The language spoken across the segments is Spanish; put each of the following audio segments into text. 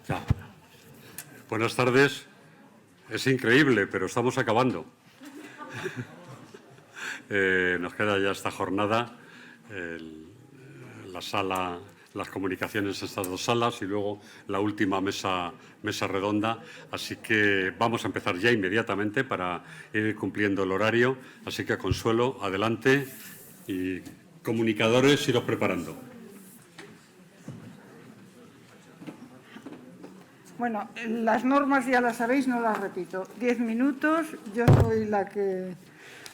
Ya. Buenas tardes. Es increíble, pero estamos acabando. Nos queda ya esta jornada, la sala, las comunicaciones en estas dos salas y luego la última mesa redonda. Así que vamos a empezar ya inmediatamente para ir cumpliendo el horario. Así que, Consuelo, adelante y comunicadores, iros preparando. Bueno, las normas ya las sabéis, no las repito. 10 minutos, yo soy la que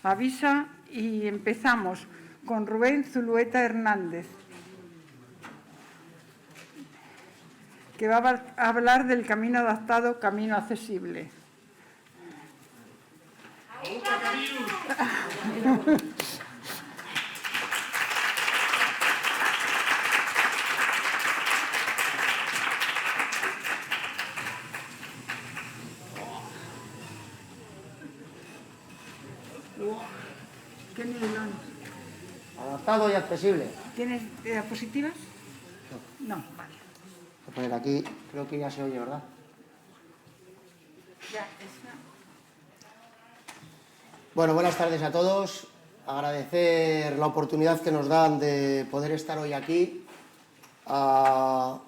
avisa y empezamos con Rubén Zulueta Hernández, que va a hablar del camino adaptado, camino accesible. ¿Qué nivelón? Adaptado y accesible. ¿Tienes diapositivas? No, vale. Voy a poner aquí, creo que ya se oye, ¿verdad? Ya, está. Bueno, buenas tardes a todos. Agradecer la oportunidad que nos dan de poder estar hoy aquí a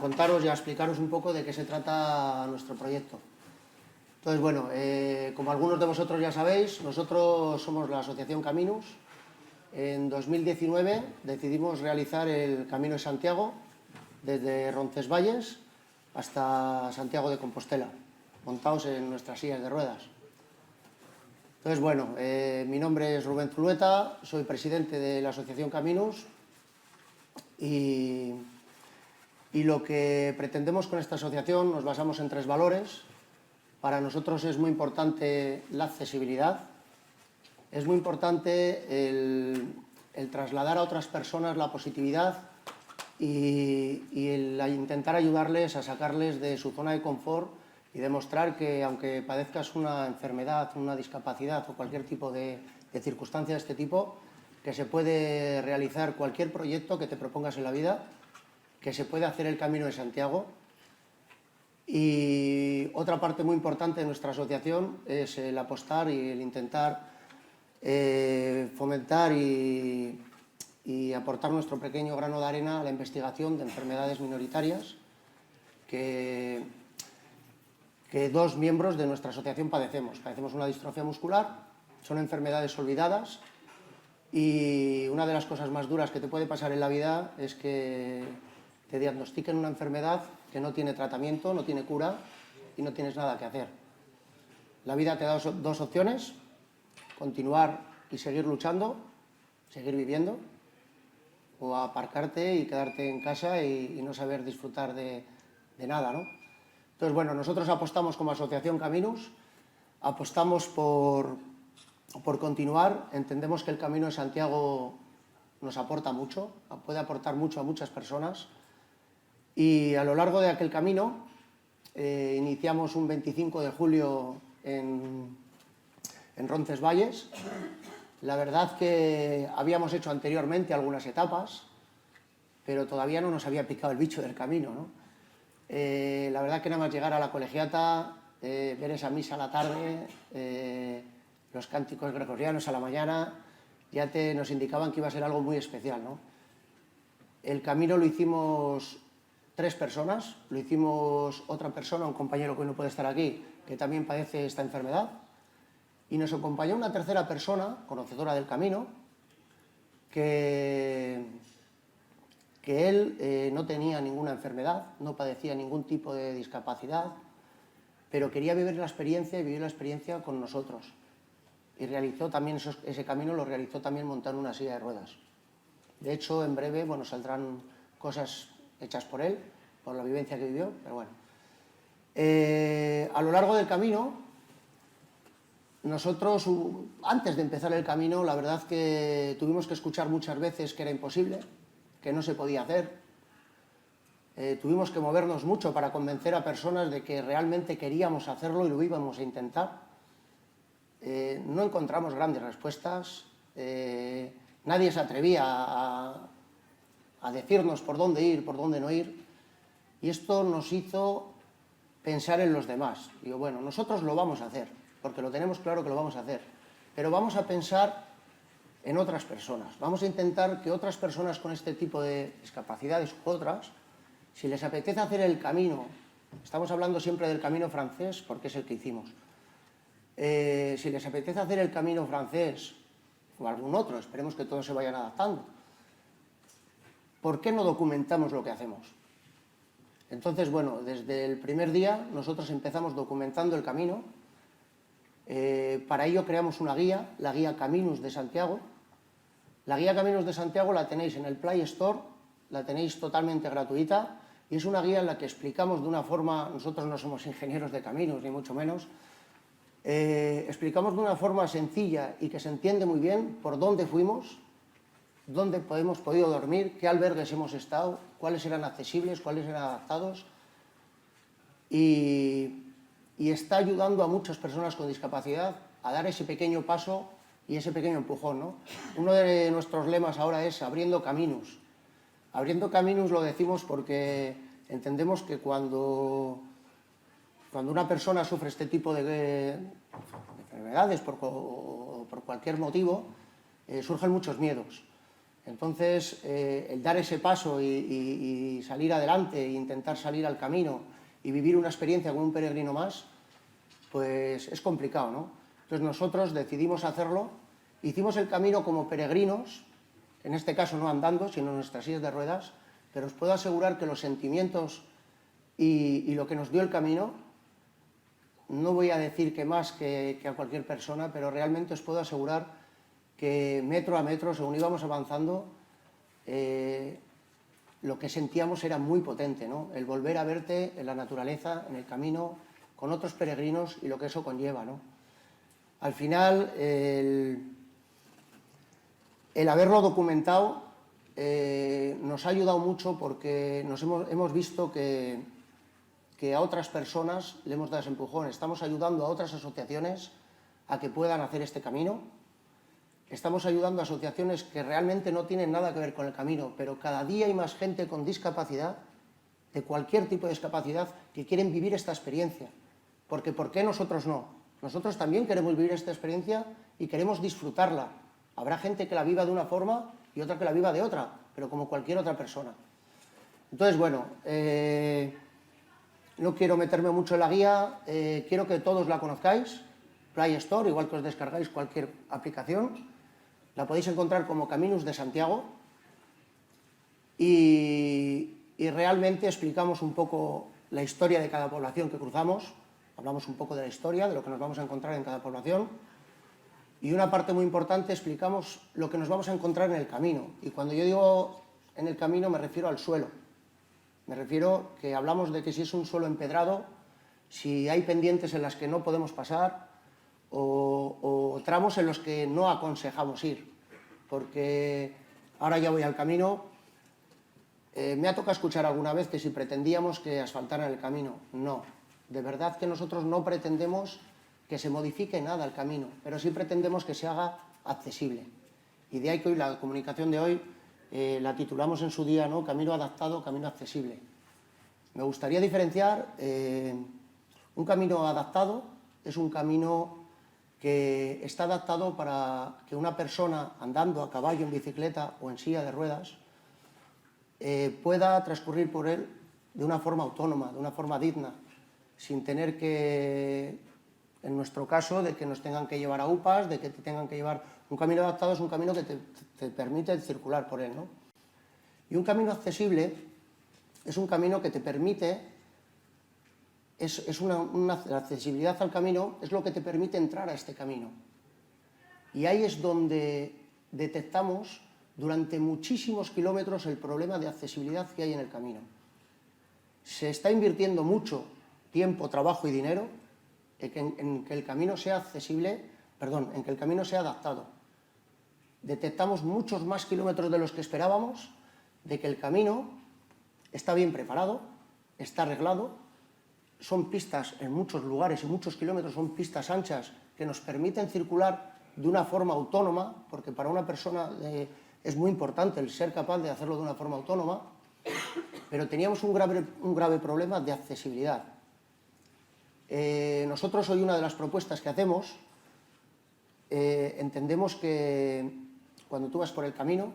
contaros y a explicaros un poco de qué se trata nuestro proyecto. Entonces, bueno, como algunos de vosotros ya sabéis, nosotros somos la Asociación Caminus. En 2019 decidimos realizar el Camino de Santiago desde Roncesvalles hasta Santiago de Compostela, montados en nuestras sillas de ruedas. Entonces, bueno, mi nombre es Rubén Zulueta, soy presidente de la Asociación Caminus y lo que pretendemos con esta asociación nos basamos en 3 valores. Para nosotros es muy importante la accesibilidad, es muy importante el trasladar a otras personas la positividad y el intentar ayudarles a sacarles de su zona de confort y demostrar que aunque padezcas una enfermedad, una discapacidad o cualquier tipo de circunstancia de este tipo, que se puede realizar cualquier proyecto que te propongas en la vida, que se puede hacer el Camino de Santiago. Y otra parte muy importante de nuestra asociación es el apostar y el intentar fomentar y aportar nuestro pequeño grano de arena a la investigación de enfermedades minoritarias que 2 miembros de nuestra asociación padecemos. Padecemos una distrofia muscular, son enfermedades olvidadas y una de las cosas más duras que te puede pasar en la vida es que te diagnostiquen una enfermedad que no tiene tratamiento, no tiene cura y no tienes nada que hacer. La vida te da 2 opciones: continuar y seguir luchando, seguir viviendo, o aparcarte y quedarte en casa y no saber disfrutar de nada, ¿no? Entonces, bueno, nosotros apostamos como Asociación Caminus, apostamos por continuar. Entendemos que el Camino de Santiago nos aporta mucho, puede aportar mucho a muchas personas. Y a lo largo de aquel camino iniciamos un 25 de julio en Roncesvalles. La verdad que habíamos hecho anteriormente algunas etapas, pero todavía no nos había picado el bicho del camino, ¿no? La verdad que nada más llegar a la colegiata, ver esa misa a la tarde, los cánticos gregorianos a la mañana, ya nos indicaban que iba a ser algo muy especial, ¿no? El camino lo hicimos 3 personas, lo hicimos otra persona, un compañero que hoy no puede estar aquí, que también padece esta enfermedad, y nos acompañó una tercera persona, conocedora del camino, que él no tenía ninguna enfermedad, no padecía ningún tipo de discapacidad, pero quería vivir la experiencia y vivir la experiencia con nosotros. Y realizó también ese camino, lo realizó también montando una silla de ruedas. De hecho, en breve, bueno, saldrán cosas hechas por él, por la vivencia que vivió, pero bueno. A lo largo del camino, nosotros, antes de empezar el camino, la verdad que tuvimos que escuchar muchas veces que era imposible, que no se podía hacer. Tuvimos que movernos mucho para convencer a personas de que realmente queríamos hacerlo y lo íbamos a intentar. No encontramos grandes respuestas, nadie se atrevía a decirnos por dónde ir, por dónde no ir. Y esto nos hizo pensar en los demás. Digo, bueno, nosotros lo vamos a hacer, porque lo tenemos claro que lo vamos a hacer, pero vamos a pensar en otras personas. Vamos a intentar que otras personas con este tipo de discapacidades u otras, si les apetece hacer el camino, estamos hablando siempre del camino francés porque es el que hicimos, si les apetece hacer el camino francés o algún otro, esperemos que todos se vayan adaptando, ¿por qué no documentamos lo que hacemos? Entonces, bueno, desde el primer día nosotros empezamos documentando el camino. Para ello creamos una guía, la guía Caminos de Santiago. La guía Caminos de Santiago la tenéis en el Play Store, la tenéis totalmente gratuita y es una guía en la que explicamos de una forma, nosotros no somos ingenieros de caminos ni mucho menos, explicamos de una forma sencilla y que se entiende muy bien por dónde fuimos, dónde hemos podido dormir, qué albergues hemos estado, cuáles eran accesibles, cuáles eran adaptados y está ayudando a muchas personas con discapacidad a dar ese pequeño paso y ese pequeño empujón, ¿no? Uno de nuestros lemas ahora es abriendo caminos. Abriendo caminos lo decimos porque entendemos que cuando una persona sufre este tipo de enfermedades por cualquier motivo, surgen muchos miedos. Entonces, el dar ese paso y salir adelante e intentar salir al camino y vivir una experiencia como un peregrino más, pues es complicado, ¿no? Entonces nosotros decidimos hacerlo, hicimos el camino como peregrinos, en este caso no andando, sino en nuestras sillas de ruedas, pero os puedo asegurar que los sentimientos y lo que nos dio el camino, no voy a decir que más que a cualquier persona, pero realmente os puedo asegurar que metro a metro, según íbamos avanzando, lo que sentíamos era muy potente, ¿no? El volver a verte en la naturaleza, en el camino, con otros peregrinos y lo que eso conlleva, ¿no? Al final, el haberlo documentado nos ha ayudado mucho porque hemos visto que a otras personas le hemos dado ese empujón. Estamos ayudando a otras asociaciones a que puedan hacer este camino. Estamos ayudando a asociaciones que realmente no tienen nada que ver con el camino, pero cada día hay más gente con discapacidad, de cualquier tipo de discapacidad, que quieren vivir esta experiencia. Porque ¿por qué nosotros no? Nosotros también queremos vivir esta experiencia y queremos disfrutarla. Habrá gente que la viva de una forma y otra que la viva de otra, pero como cualquier otra persona. Entonces, bueno, no quiero meterme mucho en la guía, quiero que todos la conozcáis, Play Store, igual que os descargáis cualquier aplicación. La podéis encontrar como Caminos de Santiago y realmente explicamos un poco la historia de cada población que cruzamos, hablamos un poco de la historia, de lo que nos vamos a encontrar en cada población y una parte muy importante explicamos lo que nos vamos a encontrar en el camino. Y cuando yo digo en el camino me refiero al suelo, me refiero que hablamos de que si es un suelo empedrado, si hay pendientes en las que no podemos pasar, o tramos en los que no aconsejamos ir, porque ahora ya voy al camino. Me ha tocado escuchar alguna vez que si pretendíamos que asfaltaran el camino. No, de verdad que nosotros no pretendemos que se modifique nada el camino, pero sí pretendemos que se haga accesible. Y de ahí que hoy la comunicación de hoy la titulamos en su día, ¿no? Camino adaptado, camino accesible. Me gustaría diferenciar un camino adaptado, es un camino que está adaptado para que una persona andando a caballo, en bicicleta o en silla de ruedas pueda transcurrir por él de una forma autónoma, de una forma digna, sin tener que, en nuestro caso, de que nos tengan que llevar a UPAs, de que te tengan que llevar. Un camino adaptado es un camino que te permite circular por él, ¿no? Y un camino accesible es un camino que te permite. La accesibilidad al camino es lo que te permite entrar a este camino. Y ahí es donde detectamos durante muchísimos kilómetros el problema de accesibilidad que hay en el camino. Se está invirtiendo mucho tiempo, trabajo y dinero en que el camino sea accesible, en que el camino sea adaptado. Detectamos muchos más kilómetros de los que esperábamos, de que el camino está bien preparado, está arreglado. Son pistas en muchos lugares y muchos kilómetros, son pistas anchas que nos permiten circular de una forma autónoma, porque para una persona es muy importante el ser capaz de hacerlo de una forma autónoma. pero teníamos un grave problema de accesibilidad. Nosotros, hoy, una de las propuestas que hacemos, entendemos que cuando tú vas por el camino,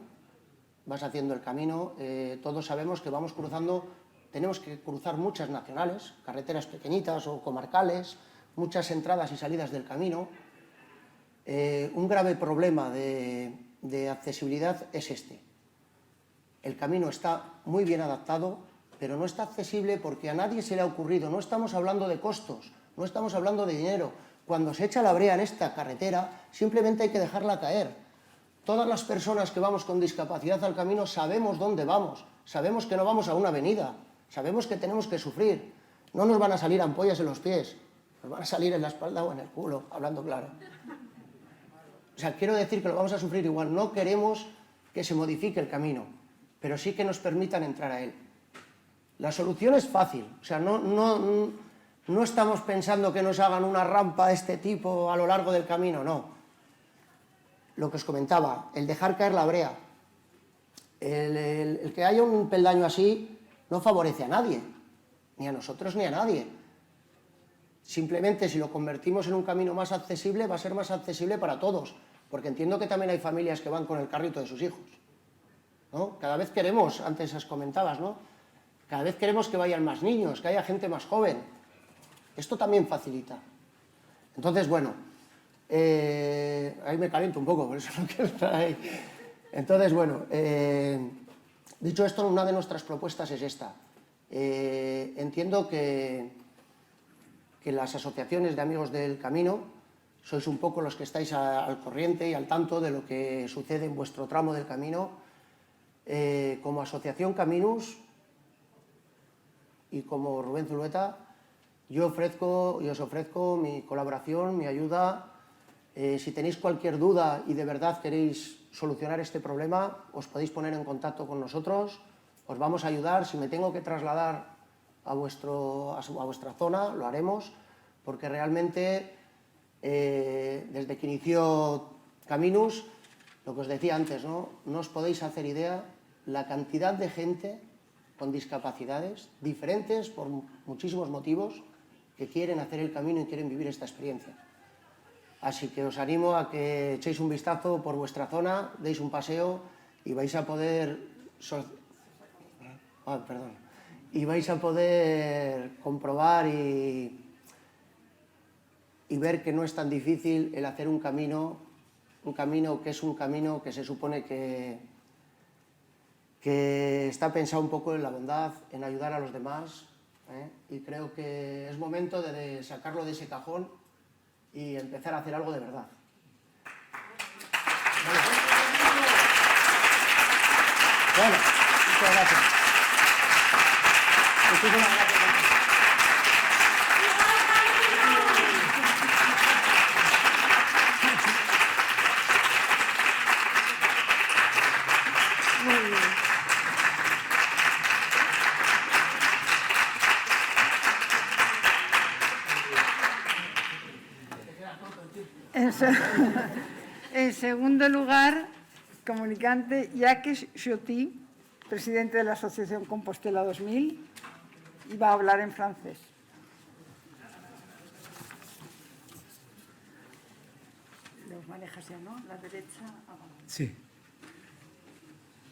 vas haciendo el camino, todos sabemos que vamos cruzando, tenemos que cruzar muchas nacionales, carreteras pequeñitas o comarcales, muchas entradas y salidas del camino. Un grave problema de accesibilidad es este. El camino está muy bien adaptado, pero no está accesible porque a nadie se le ha ocurrido. No estamos hablando de costos, no estamos hablando de dinero. Cuando se echa la brea en esta carretera, simplemente hay que dejarla caer. Todas las personas que vamos con discapacidad al camino sabemos dónde vamos, sabemos que no vamos a una avenida, sabemos que tenemos que sufrir. No nos van a salir ampollas en los pies, nos van a salir en la espalda o en el culo, hablando claro. O sea, quiero decir que lo vamos a sufrir igual. No queremos que se modifique el camino, pero sí que nos permitan entrar a él. La solución es fácil. O sea, no estamos pensando que nos hagan una rampa de este tipo a lo largo del camino, no. Lo que os comentaba, el dejar caer la brea, el que haya un peldaño así no favorece a nadie, ni a nosotros ni a nadie. Simplemente, si lo convertimos en un camino más accesible, va a ser más accesible para todos, porque entiendo que también hay familias que van con el carrito de sus hijos, ¿no? Cada vez queremos, antes os comentabas, ¿no? Cada vez queremos que vayan más niños, que haya gente más joven. Esto también facilita. Entonces, bueno, ahí me caliento un poco, por eso no quiero estar ahí. Entonces, bueno, dicho esto, una de nuestras propuestas es esta. Entiendo que las asociaciones de amigos del camino sois un poco los que estáis al corriente y al tanto de lo que sucede en vuestro tramo del camino. Como asociación Caminus y como Rubén Zulueta, yo os ofrezco mi colaboración, mi ayuda. Si tenéis cualquier duda y de verdad queréis solucionar este problema, os podéis poner en contacto con nosotros, os vamos a ayudar. Si me tengo que trasladar a vuestra zona, lo haremos, porque realmente desde que inició Caminus, lo que os decía antes, no os podéis hacer idea la cantidad de gente con discapacidades diferentes por muchísimos motivos que quieren hacer el camino y quieren vivir esta experiencia. Así que os animo a que echéis un vistazo por vuestra zona, deis un paseo y vais a poder comprobar y ver que no es tan difícil el hacer un camino que es un camino que se supone que está pensado un poco en la bondad, en ayudar a los demás, y creo que es momento de sacarlo de ese cajón y empezar a hacer algo de verdad. Bueno, muchas gracias. Muchísimas gracias. En segundo lugar, comunicante Jacques Joty, presidente de la Asociación Compostela 2000, y va a hablar en francés. Los manejas ya, ¿no? La derecha. Sí.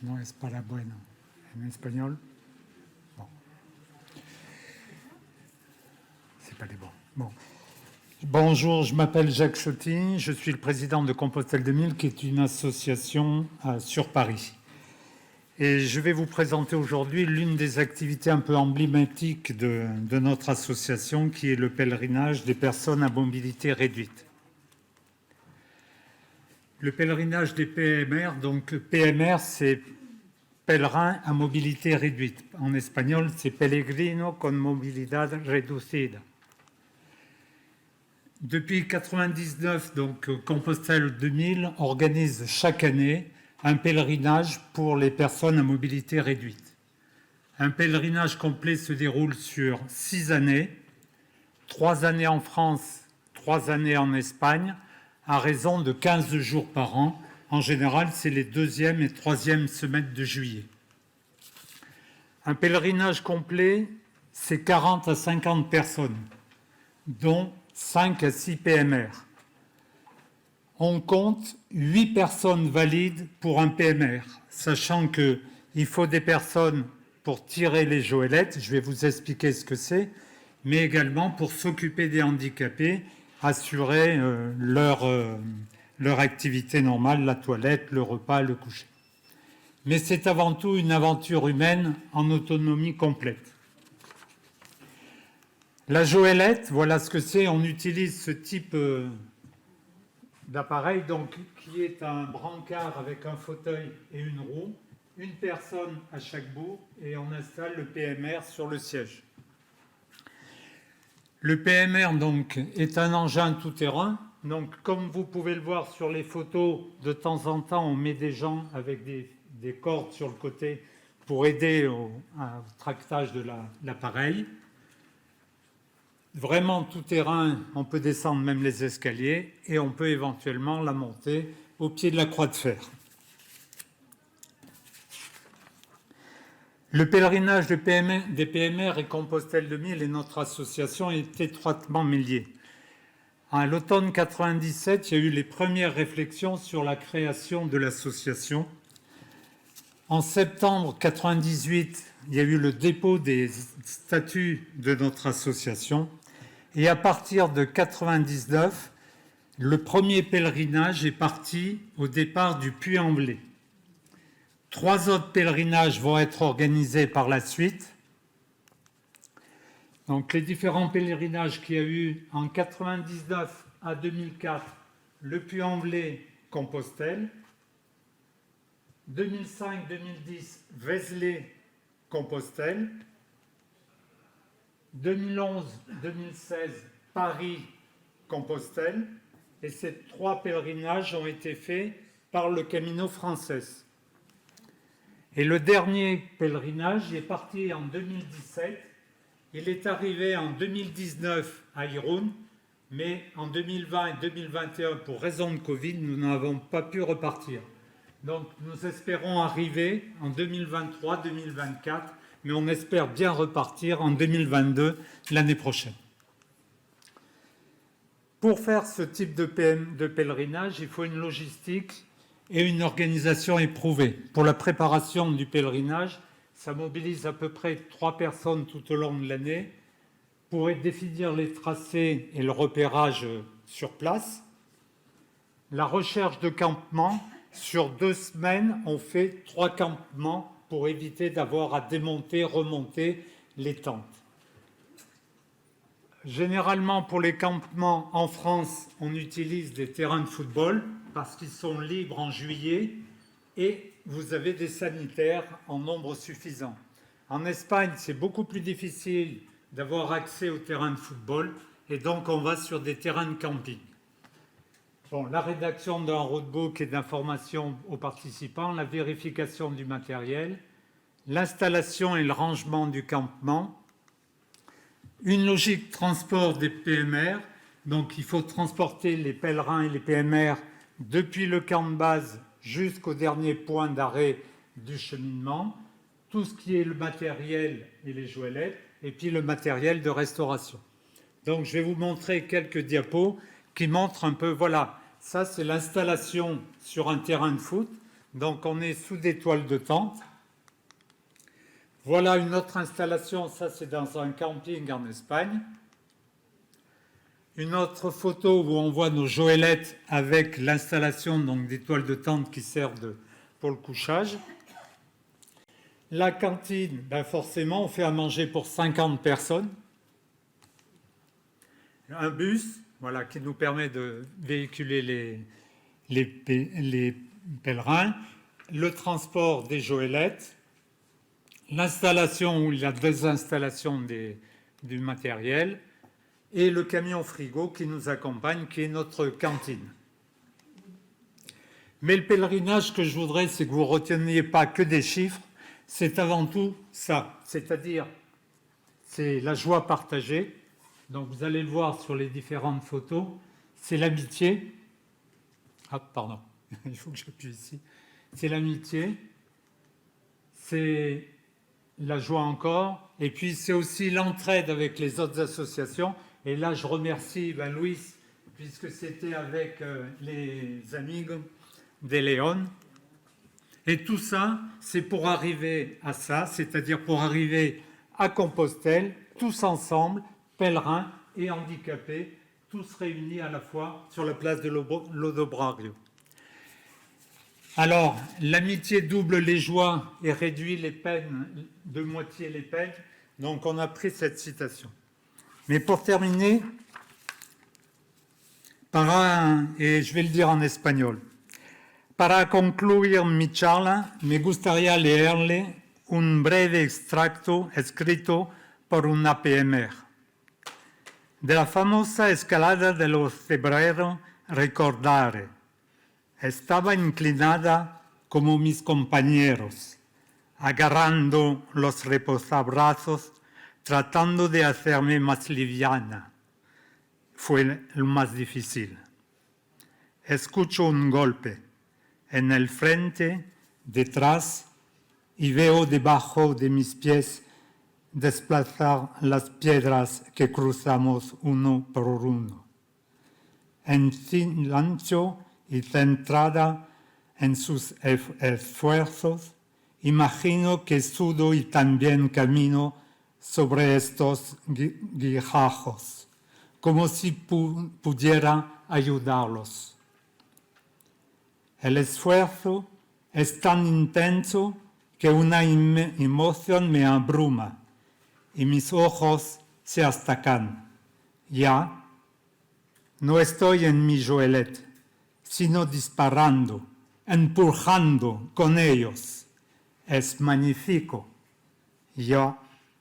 No es para bueno. En español. Bon. C'est pas les bons. Bon. Bonjour, je m'appelle Jacques Joty, je suis le président de Compostelle 2000, qui est une association sur Paris. Et je vais vous présenter aujourd'hui l'une des activités un peu emblématiques de notre association, qui est le pèlerinage des personnes à mobilité réduite. Le pèlerinage des PMR, donc PMR, c'est pèlerin à mobilité réduite. En espagnol, c'est Pellegrino con movilidad reducida. Depuis 1999, donc, Compostelle 2000 organise chaque année un pèlerinage pour les personnes à mobilité réduite. Un pèlerinage complet se déroule sur 6 années, 3 années en France, 3 années en Espagne, à raison de 15 jours par an. En général, c'est les 2e et 3e semaines de juillet. Un pèlerinage complet, c'est 40 à 50 personnes, dont 5 à 6 PMR. On compte 8 personnes valides pour un PMR, sachant qu'il faut des personnes pour tirer les joëlettes, je vais vous expliquer ce que c'est, mais également pour s'occuper des handicapés, assurer leur activité normale, la toilette, le repas, le coucher. Mais c'est avant tout une aventure humaine en autonomie complète. La joëlette, voilà ce que c'est. On utilise ce type d'appareil, donc, qui est un brancard avec un fauteuil et une roue, une personne à chaque bout, et on installe le PMR sur le siège. Le PMR, donc, est un engin tout-terrain. Donc, comme vous pouvez le voir sur les photos, de temps en temps, on met des gens avec des cordes sur le côté pour aider au tractage de l'appareil. Vraiment tout terrain, on peut descendre même les escaliers et on peut éventuellement la monter au pied de la croix de fer. Le pèlerinage des PMR et Compostelle 2000 et notre association est étroitement liés. À l'automne 1997, il y a eu les premières réflexions sur la création de l'association. En septembre 1998, il y a eu le dépôt des statuts de notre association. Et à partir de 1999, le premier pèlerinage est parti au départ du Puy-en-Velay. 3 autres pèlerinages vont être organisés par la suite. Donc les différents pèlerinages qu'il y a eu en 1999 à 2004, le Puy-en-Velay, Compostelle. 2005-2010, Vézelay, Compostelle. 2011-2016, Paris, Compostelle, et ces 3 pèlerinages ont été faits par le Camino Frances. Et le dernier pèlerinage est parti en 2017, il est arrivé en 2019 à Irun, mais en 2020 et 2021, pour raison de Covid, nous n'avons pas pu repartir. Donc nous espérons arriver en 2023-2024, mais on espère bien repartir en 2022, l'année prochaine. Pour faire ce type de pèlerinage, il faut une logistique et une organisation éprouvée. Pour la préparation du pèlerinage, ça mobilise à peu près 3 personnes tout au long de l'année pour définir les tracés et le repérage sur place. La recherche de campement, sur 2 semaines, on fait 3 campements pour éviter d'avoir à démonter, remonter les tentes. Généralement, pour les campements en France, on utilise des terrains de football parce qu'ils sont libres en juillet et vous avez des sanitaires en nombre suffisant. En Espagne, c'est beaucoup plus difficile d'avoir accès aux terrains de football et donc on va sur des terrains de camping. Bon, la rédaction d'un roadbook et d'informations aux participants, la vérification du matériel, l'installation et le rangement du campement, une logique transport des PMR, donc il faut transporter les pèlerins et les PMR depuis le camp de base jusqu'au dernier point d'arrêt du cheminement, tout ce qui est le matériel et les joëlettes, et puis le matériel de restauration. Donc je vais vous montrer quelques diapos qui montrent un peu, voilà, ça c'est l'installation sur un terrain de foot, donc on est sous des toiles de tente. Voilà une autre installation, ça c'est dans un camping en Espagne. Une autre photo où on voit nos joëlettes avec l'installation donc des toiles de tente qui servent pour le couchage. La cantine, ben forcément, on fait à manger pour 50 personnes. Un bus, voilà, qui nous permet de véhiculer les pèlerins. Le transport des joëlettes. L'installation ou la désinstallation du matériel. Et le camion frigo qui nous accompagne, qui est notre cantine. Mais le pèlerinage que je voudrais, c'est que vous ne reteniez pas que des chiffres, c'est avant tout ça, c'est-à-dire c'est la joie partagée. Donc vous allez le voir sur les différentes photos, c'est l'amitié. Ah, pardon, il faut que j'appuie ici. C'est l'amitié, c'est la joie encore. Et puis, c'est aussi l'entraide avec les autres associations. Et là, je remercie Luis, puisque c'était avec les Amigos de León. Et tout ça, c'est pour arriver à ça, c'est-à-dire pour arriver à Compostelle, tous ensemble, pèlerins et handicapés, tous réunis à la fois sur la place de Lodobrario. Alors, l'amitié double les joies et réduit les peines de moitié les peines. Donc, on a pris cette citation. Mais pour terminer, et je vais le dire en espagnol, para concluir mi charla, me gustaría leerle un breve extracto escrito por un APMR. De la famosa escalada de los Cebreros, recordare. Estaba inclinada como mis compañeros, agarrando los reposabrazos, tratando de hacerme más liviana. Fue lo más difícil. Escucho un golpe en el frente, detrás, y veo debajo de mis pies desplazar las piedras que cruzamos uno por uno. En silencio y centrada en sus esfuerzos, imagino que sudo y también camino sobre estos guijajos, como si pudiera ayudarlos. El esfuerzo es tan intenso que una emoción me abruma y mis ojos se astacan. Ya no estoy en mi joelet, sino disparando, empujando con ellos. Es magnífico. Yo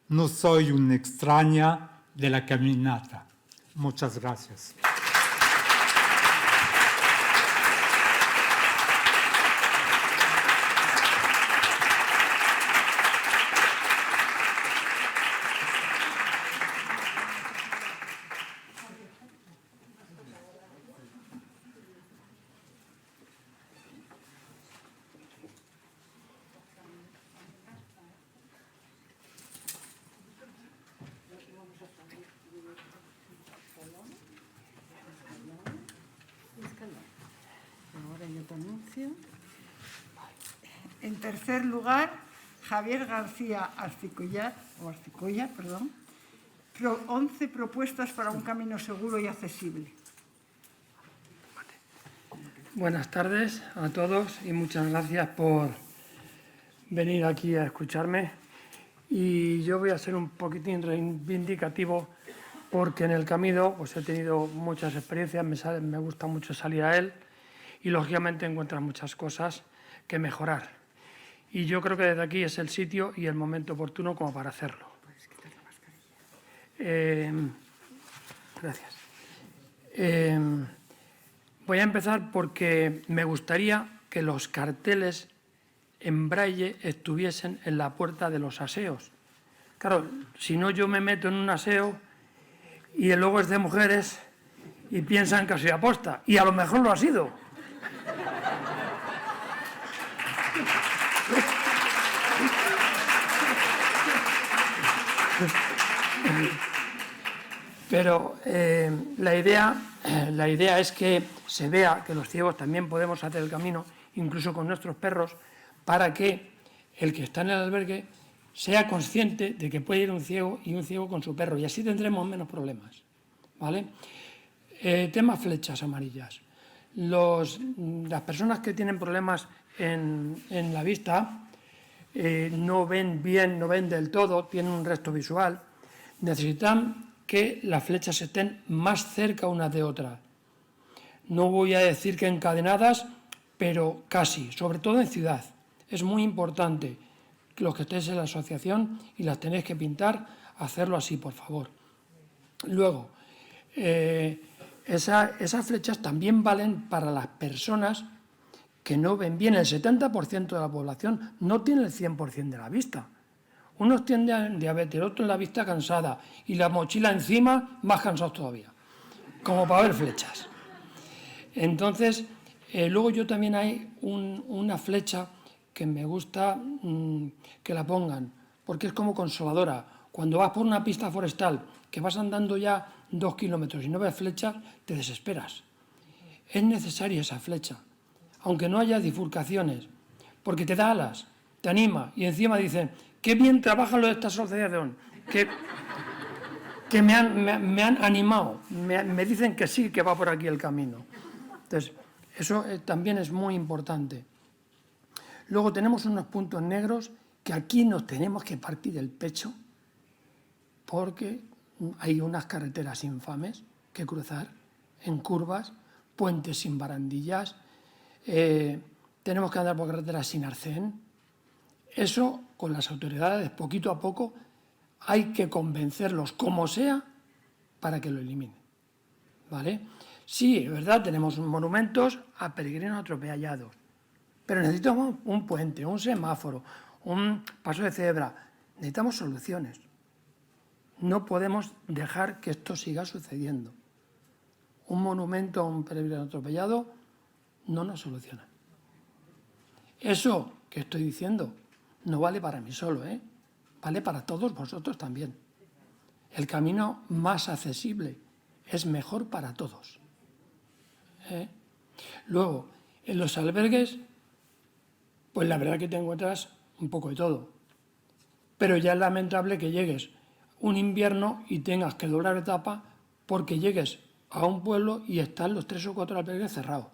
no soy una extraña de la caminata. Muchas gracias. En tercer lugar, Javier García Arcicollar, 11 propuestas para un camino seguro y accesible. Buenas tardes a todos y muchas gracias por venir aquí a escucharme. Y yo voy a ser un poquitín reivindicativo porque en el camino pues, he tenido muchas experiencias, me gusta mucho salir a él y lógicamente encuentras muchas cosas que mejorar. Y yo creo que desde aquí es el sitio y el momento oportuno como para hacerlo. Gracias. Voy a empezar porque me gustaría que los carteles en braille estuviesen en la puerta de los aseos. Claro, si no yo me meto en un aseo y el logo es de mujeres y piensan que soy aposta. Y a lo mejor lo ha sido. Pero la idea es que se vea que los ciegos también podemos hacer el camino, incluso con nuestros perros, para que el que está en el albergue sea consciente de que puede ir un ciego y un ciego con su perro, y así tendremos menos problemas, ¿vale? Tema flechas amarillas. Las personas que tienen problemas en la vista, no ven bien, no ven del todo, tienen un resto visual, necesitan que las flechas estén más cerca unas de otras. No voy a decir que encadenadas, pero casi, sobre todo en ciudad. Es muy importante que los que estéis en la asociación y las tenéis que pintar, hacerlo así, por favor. Luego, esas flechas también valen para las personas que no ven bien. El 70% de la población no tiene el 100% de la vista. Unos tienen diabetes, otros la vista cansada y la mochila encima más cansados todavía, como para ver flechas. Entonces, luego yo también hay una flecha que me gusta que la pongan porque es como consoladora. Cuando vas por una pista forestal, que vas andando ya 2 kilómetros y no ves flechas, te desesperas. Es necesaria esa flecha, aunque no haya bifurcaciones, porque te da alas, te anima, y encima dicen, qué bien trabajan los de esta asociación, que me han animado, me dicen que sí, que va por aquí el camino. Entonces, eso también es muy importante. Luego tenemos unos puntos negros que aquí nos tenemos que partir el pecho porque hay unas carreteras infames que cruzar en curvas, puentes sin barandillas, tenemos que andar por carreteras sin arcén. Eso, con las autoridades, poquito a poco, hay que convencerlos, como sea, para que lo eliminen. ¿Vale? Sí, es verdad, tenemos monumentos a peregrinos atropellados, pero necesitamos un puente, un semáforo, un paso de cebra. Necesitamos soluciones. No podemos dejar que esto siga sucediendo. Un monumento a un peregrino atropellado no nos soluciona. Eso que estoy diciendo no vale para mí solo, vale para todos vosotros también. El camino más accesible es mejor para todos. Luego, en los albergues, pues la verdad que te encuentras un poco de todo. Pero ya es lamentable que llegues un invierno y tengas que doblar etapa porque llegues a un pueblo y están los 3 o 4 albergues cerrados.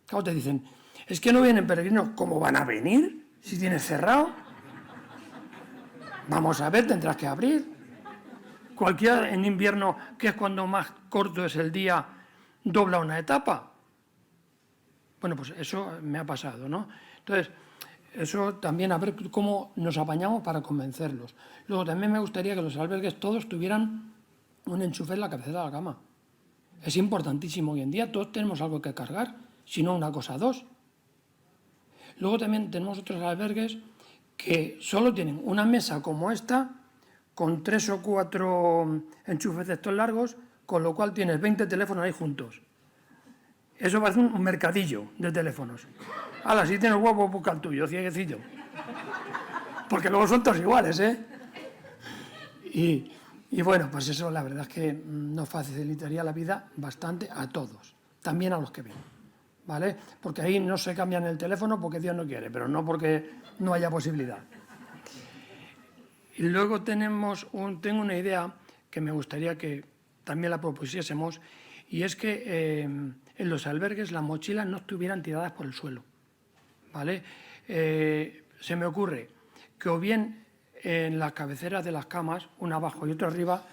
Claro, te dicen, es que no vienen peregrinos. ¿Cómo van a venir si tienes cerrado? Vamos a ver, tendrás que abrir. Cualquiera en invierno, que es cuando más corto es el día, dobla una etapa. Bueno, pues eso me ha pasado, ¿no? Entonces, eso también a ver cómo nos apañamos para convencerlos. Luego también me gustaría que los albergues todos tuvieran un enchufe en la cabecera de la cama. Es importantísimo hoy en día, todos tenemos algo que cargar, si no una cosa, 2. Luego también tenemos otros albergues que solo tienen una mesa como esta, con 3 o 4 enchufes de estos largos, con lo cual tienes 20 teléfonos ahí juntos. Eso va a ser un mercadillo de teléfonos. Hala, si tienes huevo, busca el tuyo, cieguecillo. Porque luego son todos iguales, Y bueno, pues eso la verdad es que nos facilitaría la vida bastante a todos, también a los que ven, ¿vale? Porque ahí no se cambian el teléfono porque Dios no quiere, pero no porque no haya posibilidad. Y luego tengo una idea que me gustaría que también la propusiésemos, y es que en los albergues las mochilas no estuvieran tiradas por el suelo, ¿vale? Se me ocurre que o bien en las cabeceras de las camas, una abajo y otra arriba,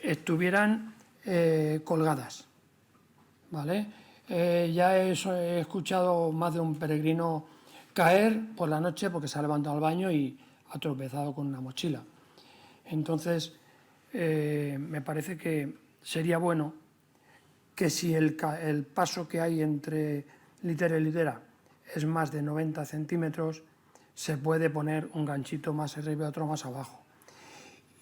estuvieran colgadas, ¿vale? Ya he escuchado más de un peregrino caer por la noche porque se ha levantado al baño y ha tropezado con una mochila. Entonces, me parece que sería bueno que si el paso que hay entre litera y litera es más de 90 centímetros, se puede poner un ganchito más arriba y otro más abajo.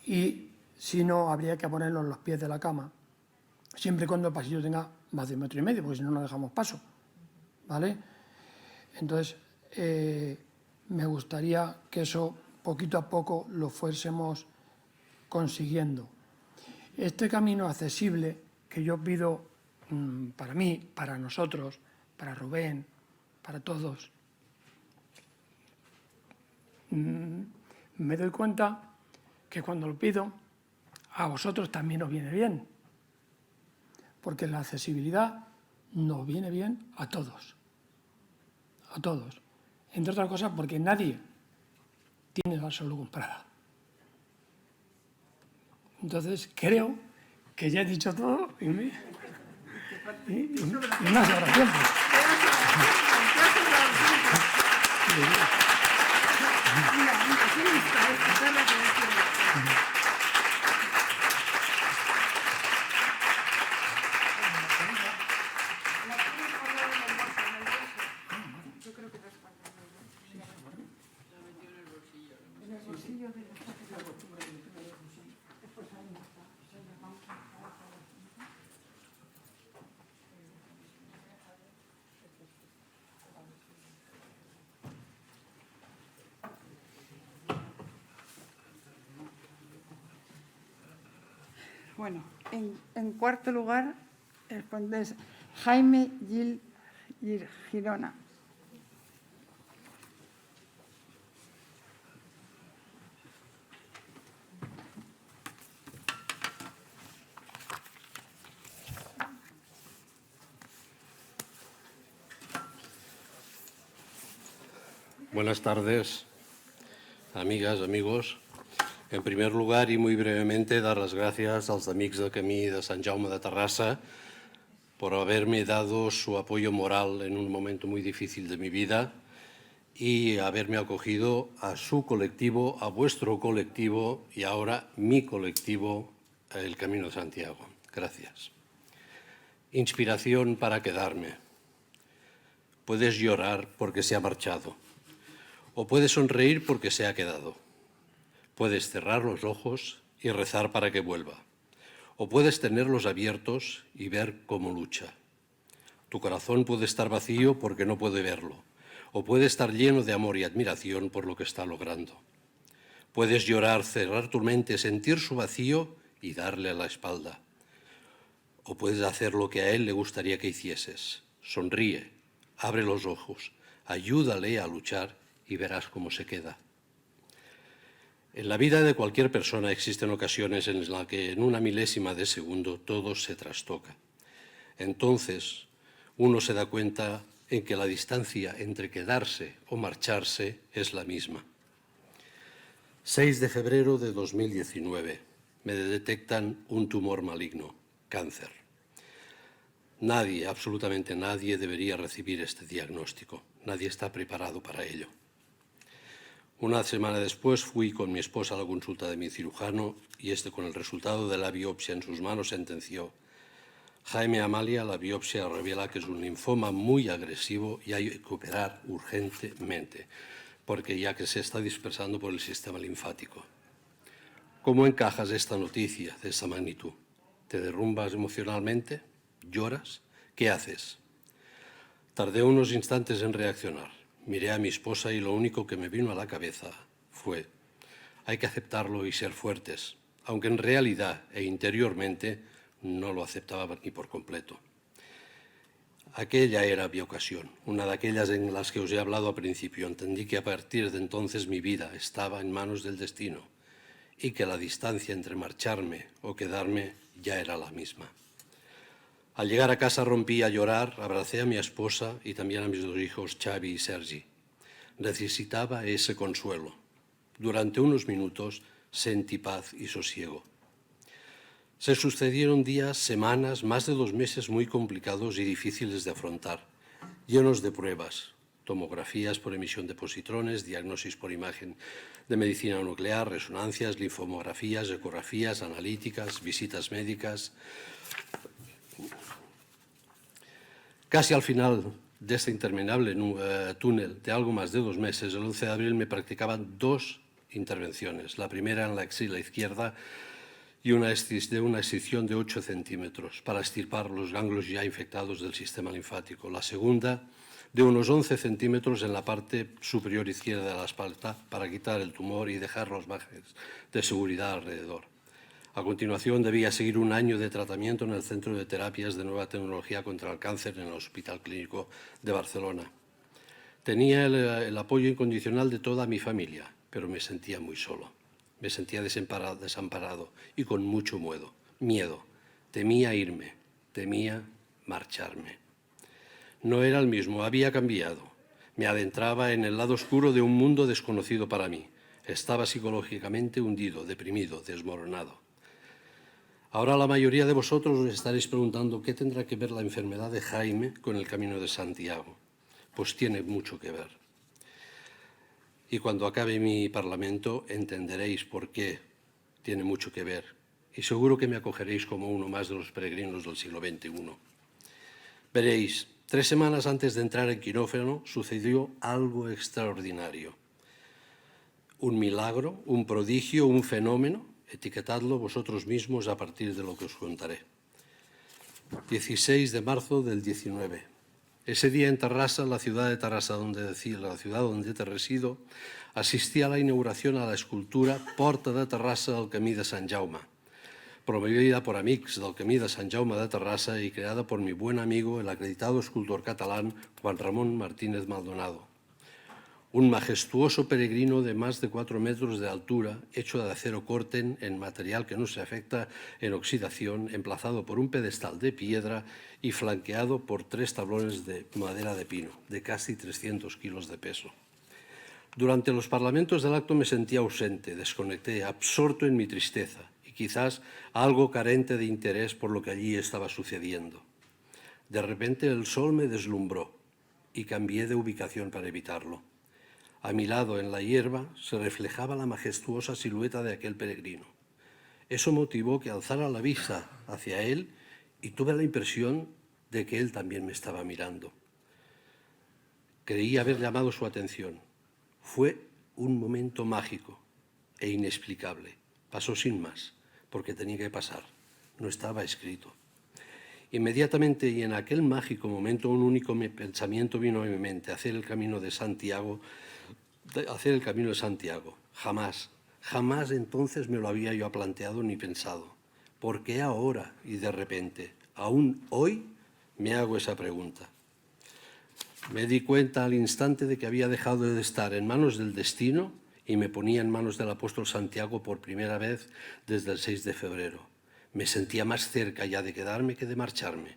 Y si no, habría que ponerlo en los pies de la cama, siempre y cuando el pasillo tenga más de 1,5 metros, porque si no, no dejamos paso, ¿vale? Entonces, me gustaría que eso poquito a poco lo fuésemos consiguiendo. Este camino accesible que yo pido para mí, para nosotros, para Rubén, para todos, me doy cuenta que cuando lo pido, a vosotros también os viene bien, porque la accesibilidad nos viene bien a todos, entre otras cosas porque nadie tiene la salud comprada. Entonces creo que ya he dicho todo y más oración. Bueno, en cuarto lugar, el ponente es Jaime Gil Girona. Buenas tardes, amigas, amigos. En primer lugar y muy brevemente, dar las gracias a los amigos del Camí de Sant Jaume de Terrassa por haberme dado su apoyo moral en un momento muy difícil de mi vida y haberme acogido a su colectivo, a vuestro colectivo y ahora mi colectivo, el Camino de Santiago. Gracias. Inspiración para quedarme. Puedes llorar porque se ha marchado. O puedes sonreír porque se ha quedado. Puedes cerrar los ojos y rezar para que vuelva. O puedes tenerlos abiertos y ver cómo lucha. Tu corazón puede estar vacío porque no puede verlo. O puede estar lleno de amor y admiración por lo que está logrando. Puedes llorar, cerrar tu mente, sentir su vacío y darle la espalda. O puedes hacer lo que a él le gustaría que hicieses. Sonríe, abre los ojos, ayúdale a luchar y verás cómo se queda. En la vida de cualquier persona existen ocasiones en las que en una milésima de segundo todo se trastoca. Entonces, uno se da cuenta en que la distancia entre quedarse o marcharse es la misma. 6 de febrero de 2019. Me detectan un tumor maligno, cáncer. Nadie, absolutamente nadie, debería recibir este diagnóstico. Nadie está preparado para ello. Una semana después fui con mi esposa a la consulta de mi cirujano y con el resultado de la biopsia en sus manos sentenció: Jaime Amalia, la biopsia revela que es un linfoma muy agresivo y hay que operar urgentemente, porque ya que se está dispersando por el sistema linfático. ¿Cómo encajas esta noticia de esa magnitud? ¿Te derrumbas emocionalmente? ¿Lloras? ¿Qué haces? Tardé unos instantes en reaccionar. Miré a mi esposa y lo único que me vino a la cabeza fue: hay que aceptarlo y ser fuertes, aunque en realidad e interiormente no lo aceptaba ni por completo. Aquella era mi ocasión, una de aquellas en las que os he hablado al principio. Entendí que a partir de entonces mi vida estaba en manos del destino y que la distancia entre marcharme o quedarme ya era la misma. Al llegar a casa rompí a llorar, abracé a mi esposa y también a mis 2 hijos, Xavi y Sergi. Necesitaba ese consuelo. Durante unos minutos sentí paz y sosiego. Se sucedieron días, semanas, más de 2 meses muy complicados y difíciles de afrontar, llenos de pruebas, tomografías por emisión de positrones, diagnosis por imagen de medicina nuclear, resonancias, linfomografías, ecografías, analíticas, visitas médicas. Casi al final de este interminable túnel de algo más de 2 meses, el 11 de abril me practicaban 2 intervenciones. La primera en la axila izquierda y una excisión de 8 centímetros para extirpar los ganglios ya infectados del sistema linfático. La segunda de unos 11 centímetros en la parte superior izquierda de la espalda para quitar el tumor y dejar los márgenes de seguridad alrededor. A continuación, debía seguir 1 año de tratamiento en el Centro de Terapias de Nueva Tecnología contra el Cáncer en el Hospital Clínico de Barcelona. Tenía el apoyo incondicional de toda mi familia, pero me sentía muy solo. Me sentía desamparado y con mucho miedo. Temía irme, temía marcharme. No era el mismo, había cambiado. Me adentraba en el lado oscuro de un mundo desconocido para mí. Estaba psicológicamente hundido, deprimido, desmoronado. Ahora la mayoría de vosotros os estaréis preguntando qué tendrá que ver la enfermedad de Jaime con el Camino de Santiago. Pues tiene mucho que ver. Y cuando acabe mi parlamento entenderéis por qué tiene mucho que ver. Y seguro que me acogeréis como uno más de los peregrinos del siglo XXI. Veréis, 3 semanas antes de entrar en quirófano sucedió algo extraordinario. Un milagro, un prodigio, un fenómeno. Etiquetadlo vosotros mismos a partir de lo que os contaré. 16 de marzo del 19. Ese día en Terrassa, la ciudad de Terrassa, la ciudad donde te resido, asistí a la inauguración a la escultura Porta de Terrassa del Camí de Sant Jaume. promovida por Amics del Camí de Sant Jaume de Terrassa y creada por mi buen amigo, el acreditado escultor catalán Juan Ramón Martínez Maldonado. Un majestuoso peregrino de más de 4 metros de altura, hecho de acero corten en material que no se afecta en oxidación, emplazado por un pedestal de piedra y flanqueado por 3 tablones de madera de pino, de casi 300 kilos de peso. Durante los parlamentos del acto me sentía ausente, desconecté, absorto en mi tristeza y quizás algo carente de interés por lo que allí estaba sucediendo. De repente el sol me deslumbró y cambié de ubicación para evitarlo. A mi lado, en la hierba, se reflejaba la majestuosa silueta de aquel peregrino. Eso motivó que alzara la vista hacia él y tuve la impresión de que él también me estaba mirando. Creí haber llamado su atención. Fue un momento mágico e inexplicable. Pasó sin más, porque tenía que pasar. No estaba escrito. Inmediatamente y en aquel mágico momento un único pensamiento vino a mi mente: hacer el camino de Santiago. Jamás, jamás entonces me lo había yo planteado ni pensado. ¿Por qué ahora y de repente? Aún hoy me hago esa pregunta. Me di cuenta al instante de que había dejado de estar en manos del destino y me ponía en manos del apóstol Santiago por primera vez desde el 6 de febrero. Me sentía más cerca ya de quedarme que de marcharme.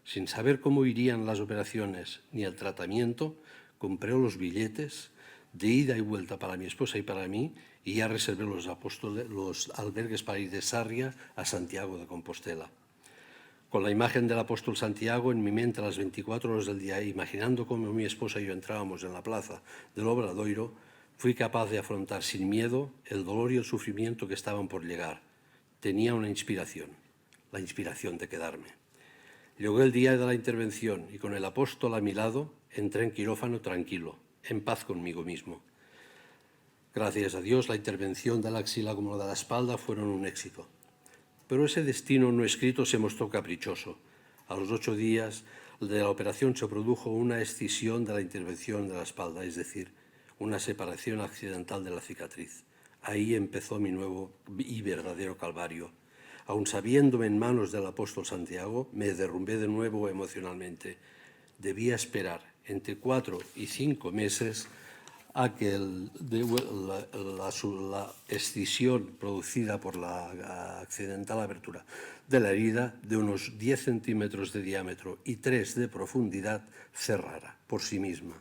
Sin saber cómo irían las operaciones ni el tratamiento, compré los billetes de ida y vuelta para mi esposa y para mí y ya reservé los albergues para ir de Sarria a Santiago de Compostela. Con la imagen del apóstol Santiago en mi mente a las 24 horas del día, imaginando cómo mi esposa y yo entrábamos en la plaza del Obradoiro, fui capaz de afrontar sin miedo el dolor y el sufrimiento que estaban por llegar. Tenía una inspiración, la inspiración de quedarme. Llegó el día de la intervención y con el apóstol a mi lado entré en quirófano tranquilo, en paz conmigo mismo. Gracias a Dios, la intervención de la axila como la de la espalda fueron un éxito. Pero ese destino no escrito se mostró caprichoso. A los 8 días de la operación se produjo una escisión de la intervención de la espalda, es decir, una separación accidental de la cicatriz. Ahí empezó mi nuevo y verdadero calvario. Aun sabiéndome en manos del apóstol Santiago, me derrumbé de nuevo emocionalmente. Debía esperar entre 4 y 5 meses a que la escisión producida por la accidental abertura de la herida de unos 10 centímetros de diámetro y 3 de profundidad cerrara por sí misma.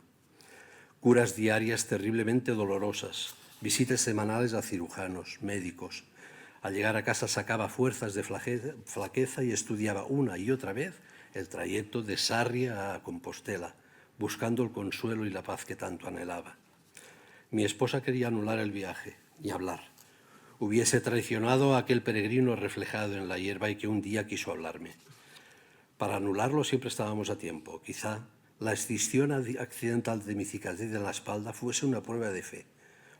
Curas diarias terriblemente dolorosas, visitas semanales a cirujanos, médicos. Al llegar a casa sacaba fuerzas de flaqueza y estudiaba una y otra vez el trayecto de Sarria a Compostela, buscando el consuelo y la paz que tanto anhelaba. Mi esposa quería anular el viaje, ni hablar. Hubiese traicionado a aquel peregrino reflejado en la hierba y que un día quiso hablarme. Para anularlo siempre estábamos a tiempo. Quizá la escisión accidental de mi cicatriz en la espalda fuese una prueba de fe.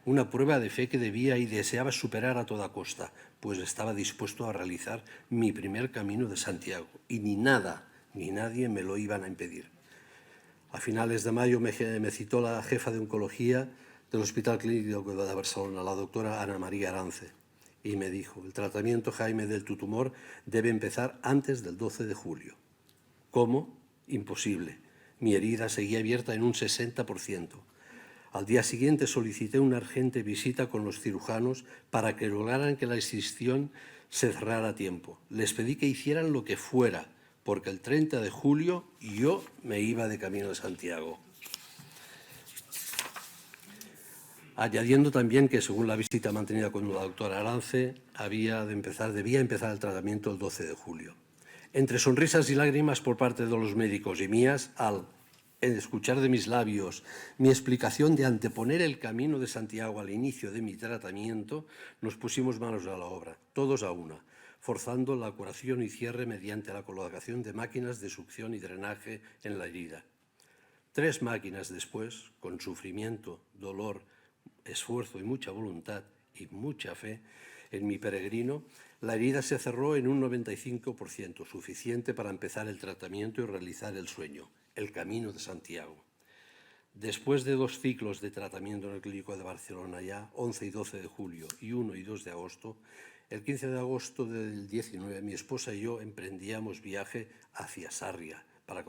Una prueba de fe que debía y deseaba superar a toda costa, pues estaba dispuesto a realizar mi primer camino de Santiago. Y ni nada, ni nadie me lo iban a impedir. A finales de mayo me citó la jefa de oncología del Hospital Clínico de Barcelona, la doctora Ana María Arance, y me dijo: el tratamiento, Jaime, de tu tumor debe empezar antes del 12 de julio. ¿Cómo? Imposible. Mi herida seguía abierta en un 60%. Al día siguiente solicité una urgente visita con los cirujanos para que lograran que la escisión se cerrara a tiempo. Les pedí que hicieran lo que fuera, porque el 30 de julio yo me iba de camino de Santiago. Añadiendo también que, según la visita mantenida con la doctora Arance, debía empezar el tratamiento el 12 de julio. Entre sonrisas y lágrimas por parte de los médicos y mías, al escuchar de mis labios mi explicación de anteponer el camino de Santiago al inicio de mi tratamiento, nos pusimos manos a la obra, todos a una, forzando la curación y cierre mediante la colocación de máquinas de succión y drenaje en la herida. 3 máquinas después, con sufrimiento, dolor, esfuerzo y mucha voluntad y mucha fe en mi peregrino, la herida se cerró en un 95%, suficiente para empezar el tratamiento y realizar el sueño, el camino de Santiago. Después de 2 ciclos de tratamiento en el Clínico de Barcelona, ya 11 y 12 de julio y 1 y 2 de agosto, El 15 de agosto del 19, mi esposa y yo emprendíamos viaje hacia Sarria para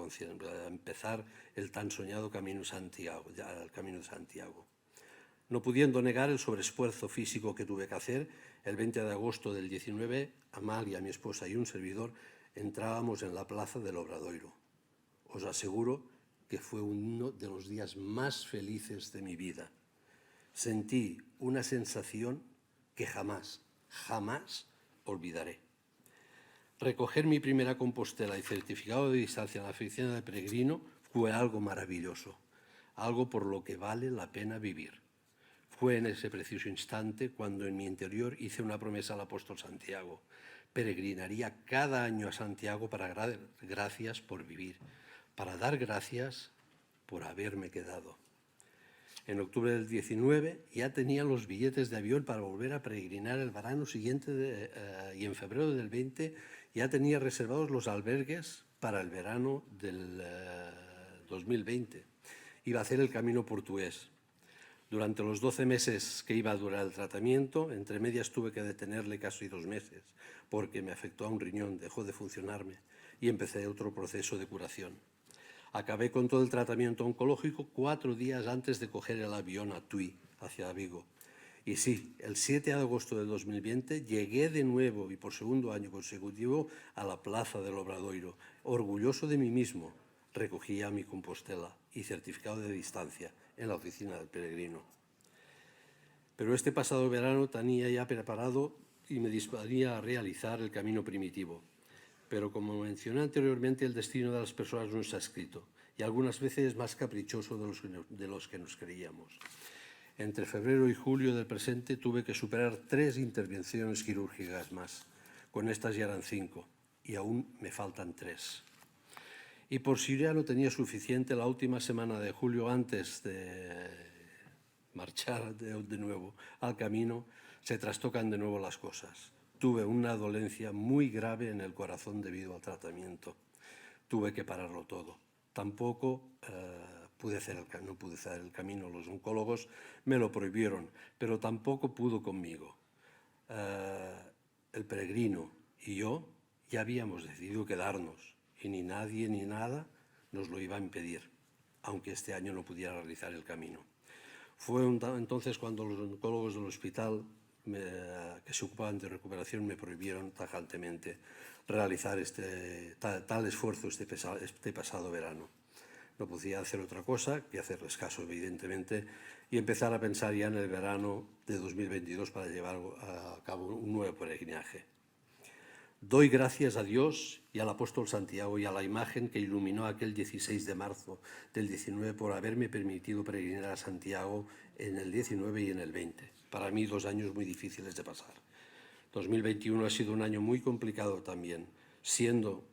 empezar el tan soñado Camino de Santiago. No pudiendo negar el sobreesfuerzo físico que tuve que hacer, el 20 de agosto del 19, Amalia, mi esposa y un servidor entrábamos en la plaza del Obradoiro. Os aseguro que fue uno de los días más felices de mi vida. Sentí una sensación que jamás olvidaré. Recoger mi primera Compostela y certificado de distancia en la oficina de peregrino fue algo maravilloso, algo por lo que vale la pena vivir. Fue en ese preciso instante cuando en mi interior hice una promesa al apóstol Santiago. Peregrinaría cada año a Santiago para dar gracias por vivir, para dar gracias por haberme quedado. En octubre del 19 ya tenía los billetes de avión para volver a peregrinar el verano siguiente y en febrero del 20 ya tenía reservados los albergues para el verano del 2020. Iba a hacer el camino portugués. Durante los 12 meses que iba a durar el tratamiento, entre medias tuve que detenerle casi 2 meses porque me afectó a un riñón, dejó de funcionarme y empecé otro proceso de curación. Acabé con todo el tratamiento oncológico 4 días antes de coger el avión a Tui, hacia Vigo. Y sí, el 7 de agosto del 2020 llegué de nuevo y por segundo año consecutivo a la plaza del Obradoiro. Orgulloso de mí mismo, recogía mi Compostela y certificado de distancia en la oficina del peregrino. Pero este pasado verano tenía ya preparado y me disponía a realizar el camino primitivo. Pero como mencioné anteriormente, el destino de las personas no está escrito y algunas veces es más caprichoso de los que nos creíamos. Entre febrero y julio del presente tuve que superar 3 intervenciones quirúrgicas más. Con estas ya eran 5 y aún me faltan 3. Y por si ya no tenía suficiente, la última semana de julio, antes de marchar de nuevo al camino, se trastocan de nuevo las cosas. Tuve una dolencia muy grave en el corazón debido al tratamiento. Tuve que pararlo todo. Tampoco no pude hacer el camino. Los oncólogos me lo prohibieron, pero tampoco pudo conmigo. El peregrino y yo ya habíamos decidido quedarnos y ni nadie ni nada nos lo iba a impedir, aunque este año no pudiera realizar el camino. Fue entonces cuando los oncólogos del hospital que se ocupaban de recuperación me prohibieron tajantemente realizar tal esfuerzo este pasado verano. No podía hacer otra cosa que hacerles caso, evidentemente, y empezar a pensar ya en el verano de 2022 para llevar a cabo un nuevo peregrinaje. Doy gracias a Dios y al apóstol Santiago y a la imagen que iluminó aquel 16 de marzo del 19 por haberme permitido peregrinar a Santiago en el 19 y en el 20. Para mí 2 años muy difíciles de pasar. 2021 ha sido un año muy complicado también, siendo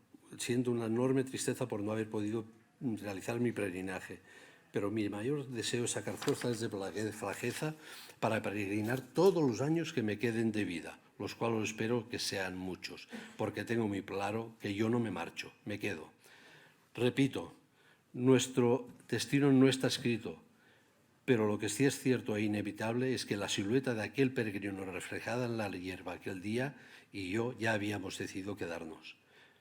una enorme tristeza por no haber podido realizar mi peregrinaje. Pero mi mayor deseo es sacar fuerzas de flaqueza para peregrinar todos los años que me queden de vida, los cuales espero que sean muchos, porque tengo muy claro que yo no me marcho, me quedo. Repito, nuestro destino no está escrito, pero lo que sí es cierto e inevitable es que la silueta de aquel peregrino reflejada en la hierba aquel día y yo ya habíamos decidido quedarnos.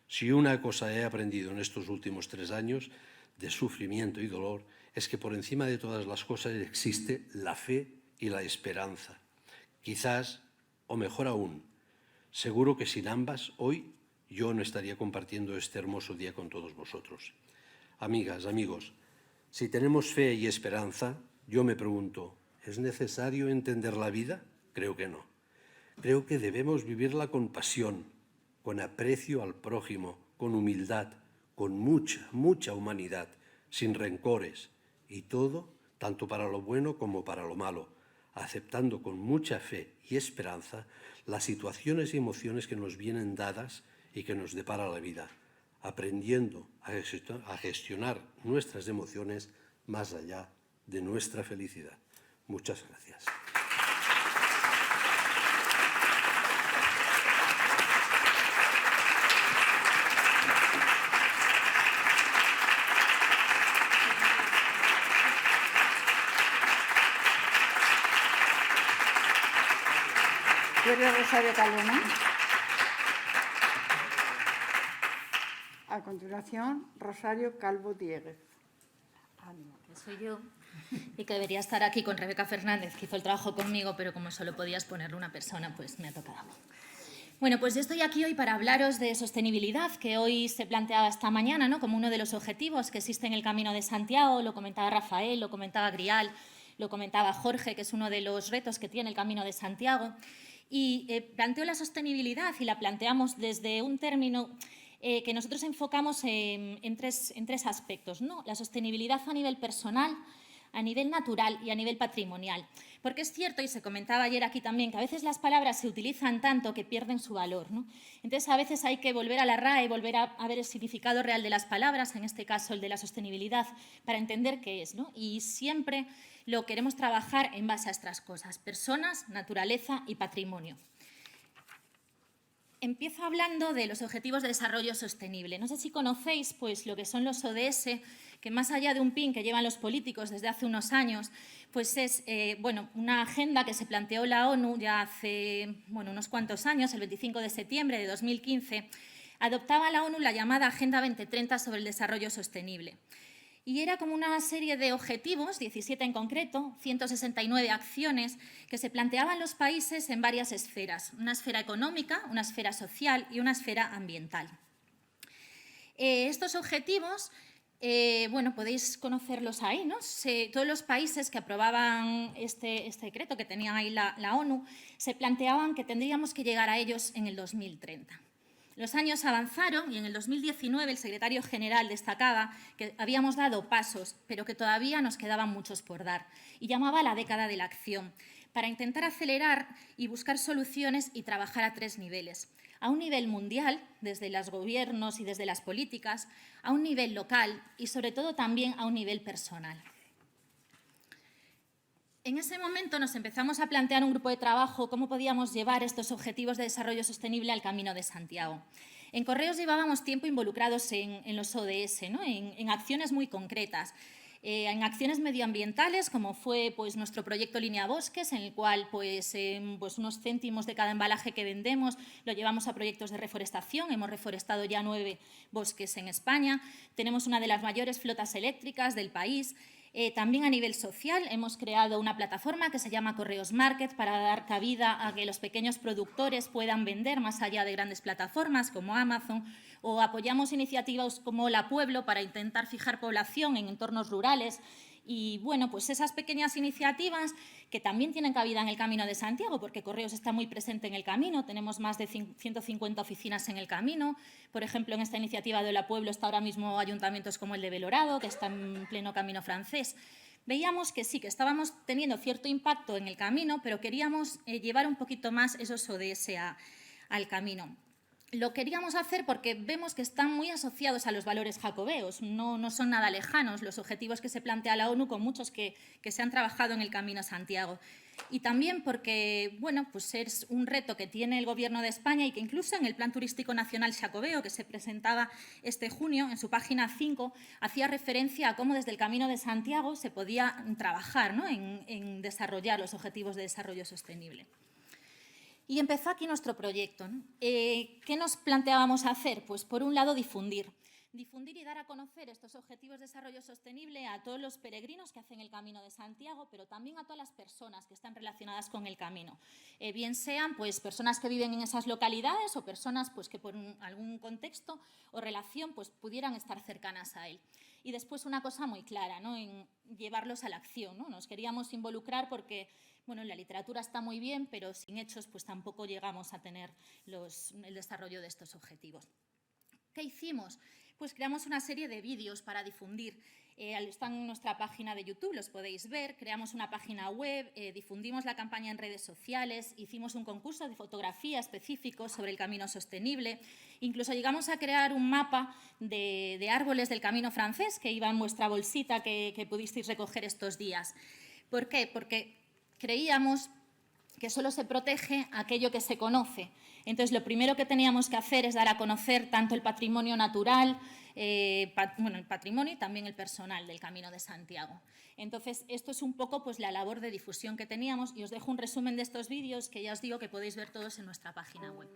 Si una cosa he aprendido en estos últimos 3 años de sufrimiento y dolor es que por encima de todas las cosas existe la fe y la esperanza. Quizás, o mejor aún, seguro que sin ambas hoy yo no estaría compartiendo este hermoso día con todos vosotros. Amigas, amigos, si tenemos fe y esperanza, yo me pregunto, ¿es necesario entender la vida? Creo que no. Creo que debemos vivirla con pasión, con aprecio al prójimo, con humildad, con mucha humanidad, sin rencores, y todo, tanto para lo bueno como para lo malo, aceptando con mucha fe y esperanza las situaciones y emociones que nos vienen dadas y que nos depara la vida, aprendiendo a gestionar nuestras emociones más allá de nuestra felicidad. Muchas gracias. ¿Quiere de Rosario Calvo, ¿no? A continuación, Rosario Calvo Dieguez. Ánimo, que soy yo y que debería estar aquí con Rebeca Fernández, que hizo el trabajo conmigo, pero como solo podías ponerle una persona, pues me ha tocado a mí. Bueno, pues yo estoy aquí hoy para hablaros de sostenibilidad, que hoy se planteaba esta mañana, ¿no?, como uno de los objetivos que existe en el Camino de Santiago. Lo comentaba Rafael, lo comentaba Grial, lo comentaba Jorge, que es uno de los retos que tiene el Camino de Santiago. Y planteo la sostenibilidad y la planteamos desde un término que nosotros enfocamos en tres aspectos, ¿no? La sostenibilidad a nivel personal, a nivel natural y a nivel patrimonial. Porque es cierto, y se comentaba ayer aquí también, que a veces las palabras se utilizan tanto que pierden su valor, ¿no? Entonces, a veces hay que volver a la RAE, volver a ver el significado real de las palabras, en este caso el de la sostenibilidad, para entender qué es, ¿no? Y siempre lo queremos trabajar en base a estas cosas: personas, naturaleza y patrimonio. Empiezo hablando de los Objetivos de Desarrollo Sostenible. No sé si conocéis pues, lo que son los ODS, que más allá de un pin que llevan los políticos desde hace unos años, pues es una agenda que se planteó la ONU ya hace unos cuantos años, el 25 de septiembre de 2015. Adoptaba la ONU la llamada Agenda 2030 sobre el Desarrollo Sostenible. Y era como una serie de objetivos, 17 en concreto, 169 acciones, que se planteaban los países en varias esferas: una esfera económica, una esfera social y una esfera ambiental. Estos objetivos, podéis conocerlos ahí, ¿no? Todos los países que aprobaban este decreto que tenía ahí la ONU, se planteaban que tendríamos que llegar a ellos en el 2030. Los años avanzaron y en el 2019 el secretario general destacaba que habíamos dado pasos, pero que todavía nos quedaban muchos por dar, y llamaba a la década de la acción, para intentar acelerar y buscar soluciones y trabajar a tres niveles: a un nivel mundial, desde los gobiernos y desde las políticas; a un nivel local y, sobre todo, también a un nivel personal. En ese momento nos empezamos a plantear un grupo de trabajo cómo podíamos llevar estos objetivos de desarrollo sostenible al Camino de Santiago. En Correos llevábamos tiempo involucrados en los ODS, ¿no? en acciones muy concretas, en acciones medioambientales, como fue pues, nuestro proyecto Línea Bosques, en el cual unos céntimos de cada embalaje que vendemos lo llevamos a proyectos de reforestación. Hemos reforestado ya 9 bosques en España. Tenemos una de las mayores flotas eléctricas del país. También a nivel social hemos creado una plataforma que se llama Correos Market para dar cabida a que los pequeños productores puedan vender más allá de grandes plataformas como Amazon, o apoyamos iniciativas como La Pueblo para intentar fijar población en entornos rurales. Y pues esas pequeñas iniciativas que también tienen cabida en el Camino de Santiago, porque Correos está muy presente en el Camino. Tenemos más de 150 oficinas en el Camino. Por ejemplo, en esta iniciativa de La Pueblo está ahora mismo ayuntamientos como el de Belorado, que está en pleno Camino francés. Veíamos que sí, que estábamos teniendo cierto impacto en el Camino, pero queríamos llevar un poquito más esos ODS al Camino. Lo queríamos hacer porque vemos que están muy asociados a los valores jacobeos, no son nada lejanos los objetivos que se plantea la ONU, con muchos que se han trabajado en el Camino a Santiago. Y también porque pues es un reto que tiene el Gobierno de España y que incluso en el Plan Turístico Nacional Xacobeo, que se presentaba este junio, en su página 5, hacía referencia a cómo desde el Camino de Santiago se podía trabajar, ¿no?, en desarrollar los objetivos de desarrollo sostenible. Y empezó aquí nuestro proyecto, ¿no? ¿Qué nos planteábamos hacer? Pues, por un lado, difundir y dar a conocer estos objetivos de desarrollo sostenible a todos los peregrinos que hacen el Camino de Santiago, pero también a todas las personas que están relacionadas con el Camino, bien sean pues, personas que viven en esas localidades o personas pues, que por algún contexto o relación pues, pudieran estar cercanas a él. Y después una cosa muy clara, ¿no?, en llevarlos a la acción, ¿no? Nos queríamos involucrar porque la literatura está muy bien, pero sin hechos pues, tampoco llegamos a tener el desarrollo de estos objetivos. ¿Qué hicimos? Pues creamos una serie de vídeos para difundir. Están en nuestra página de YouTube, los podéis ver. Creamos una página web, difundimos la campaña en redes sociales, hicimos un concurso de fotografía específico sobre el Camino Sostenible. Incluso llegamos a crear un mapa de árboles del Camino francés que iba en vuestra bolsita que pudisteis recoger estos días. ¿Por qué? Porque creíamos que solo se protege aquello que se conoce. Entonces, lo primero que teníamos que hacer es dar a conocer tanto el patrimonio natural, el patrimonio y también el personal del Camino de Santiago. Entonces, esto es un poco pues, la labor de difusión que teníamos y os dejo un resumen de estos vídeos que ya os digo que podéis ver todos en nuestra página web.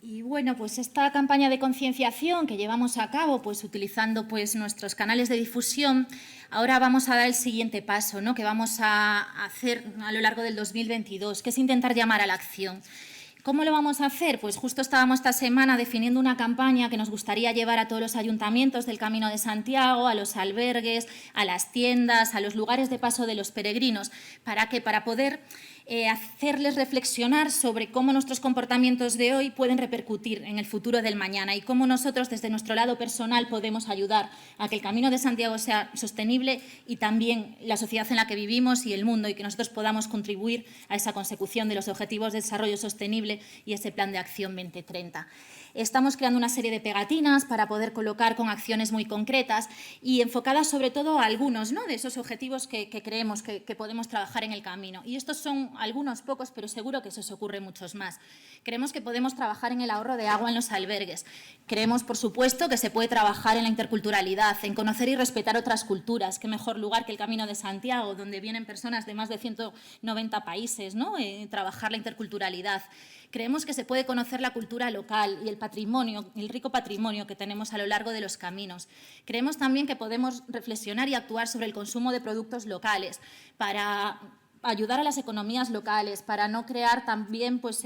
Y bueno, pues esta campaña de concienciación que llevamos a cabo, pues utilizando pues nuestros canales de difusión, ahora vamos a dar el siguiente paso, ¿no? Que vamos a hacer a lo largo del 2022, que es intentar llamar a la acción. ¿Cómo lo vamos a hacer? Pues justo estábamos esta semana definiendo una campaña que nos gustaría llevar a todos los ayuntamientos del Camino de Santiago, a los albergues, a las tiendas, a los lugares de paso de los peregrinos. ¿Para qué? Para poder hacerles reflexionar sobre cómo nuestros comportamientos de hoy pueden repercutir en el futuro del mañana y cómo nosotros desde nuestro lado personal podemos ayudar a que el Camino de Santiago sea sostenible y también la sociedad en la que vivimos y el mundo, y que nosotros podamos contribuir a esa consecución de los Objetivos de Desarrollo Sostenible y ese Plan de Acción 2030. Estamos creando una serie de pegatinas para poder colocar con acciones muy concretas y enfocadas sobre todo a algunos, ¿no?, de esos objetivos que creemos que podemos trabajar en el camino. Y estos son algunos pocos, pero seguro que se os ocurren muchos más. Creemos que podemos trabajar en el ahorro de agua en los albergues. Creemos, por supuesto, que se puede trabajar en la interculturalidad, en conocer y respetar otras culturas. Qué mejor lugar que el Camino de Santiago, donde vienen personas de más de 190 países, ¿no?, trabajar la interculturalidad. Creemos que se puede conocer la cultura local y el patrimonio, el rico patrimonio que tenemos a lo largo de los caminos. Creemos también que podemos reflexionar y actuar sobre el consumo de productos locales para ayudar a las economías locales, para no crear también pues,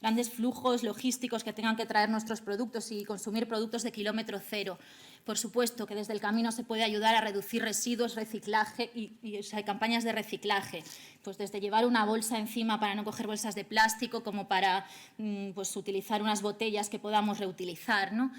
grandes flujos logísticos que tengan que traer nuestros productos y consumir productos de kilómetro cero. Por supuesto que desde el camino se puede ayudar a reducir residuos, reciclaje y hay campañas de reciclaje, pues desde llevar una bolsa encima para no coger bolsas de plástico como para pues, utilizar unas botellas que podamos reutilizar, ¿no?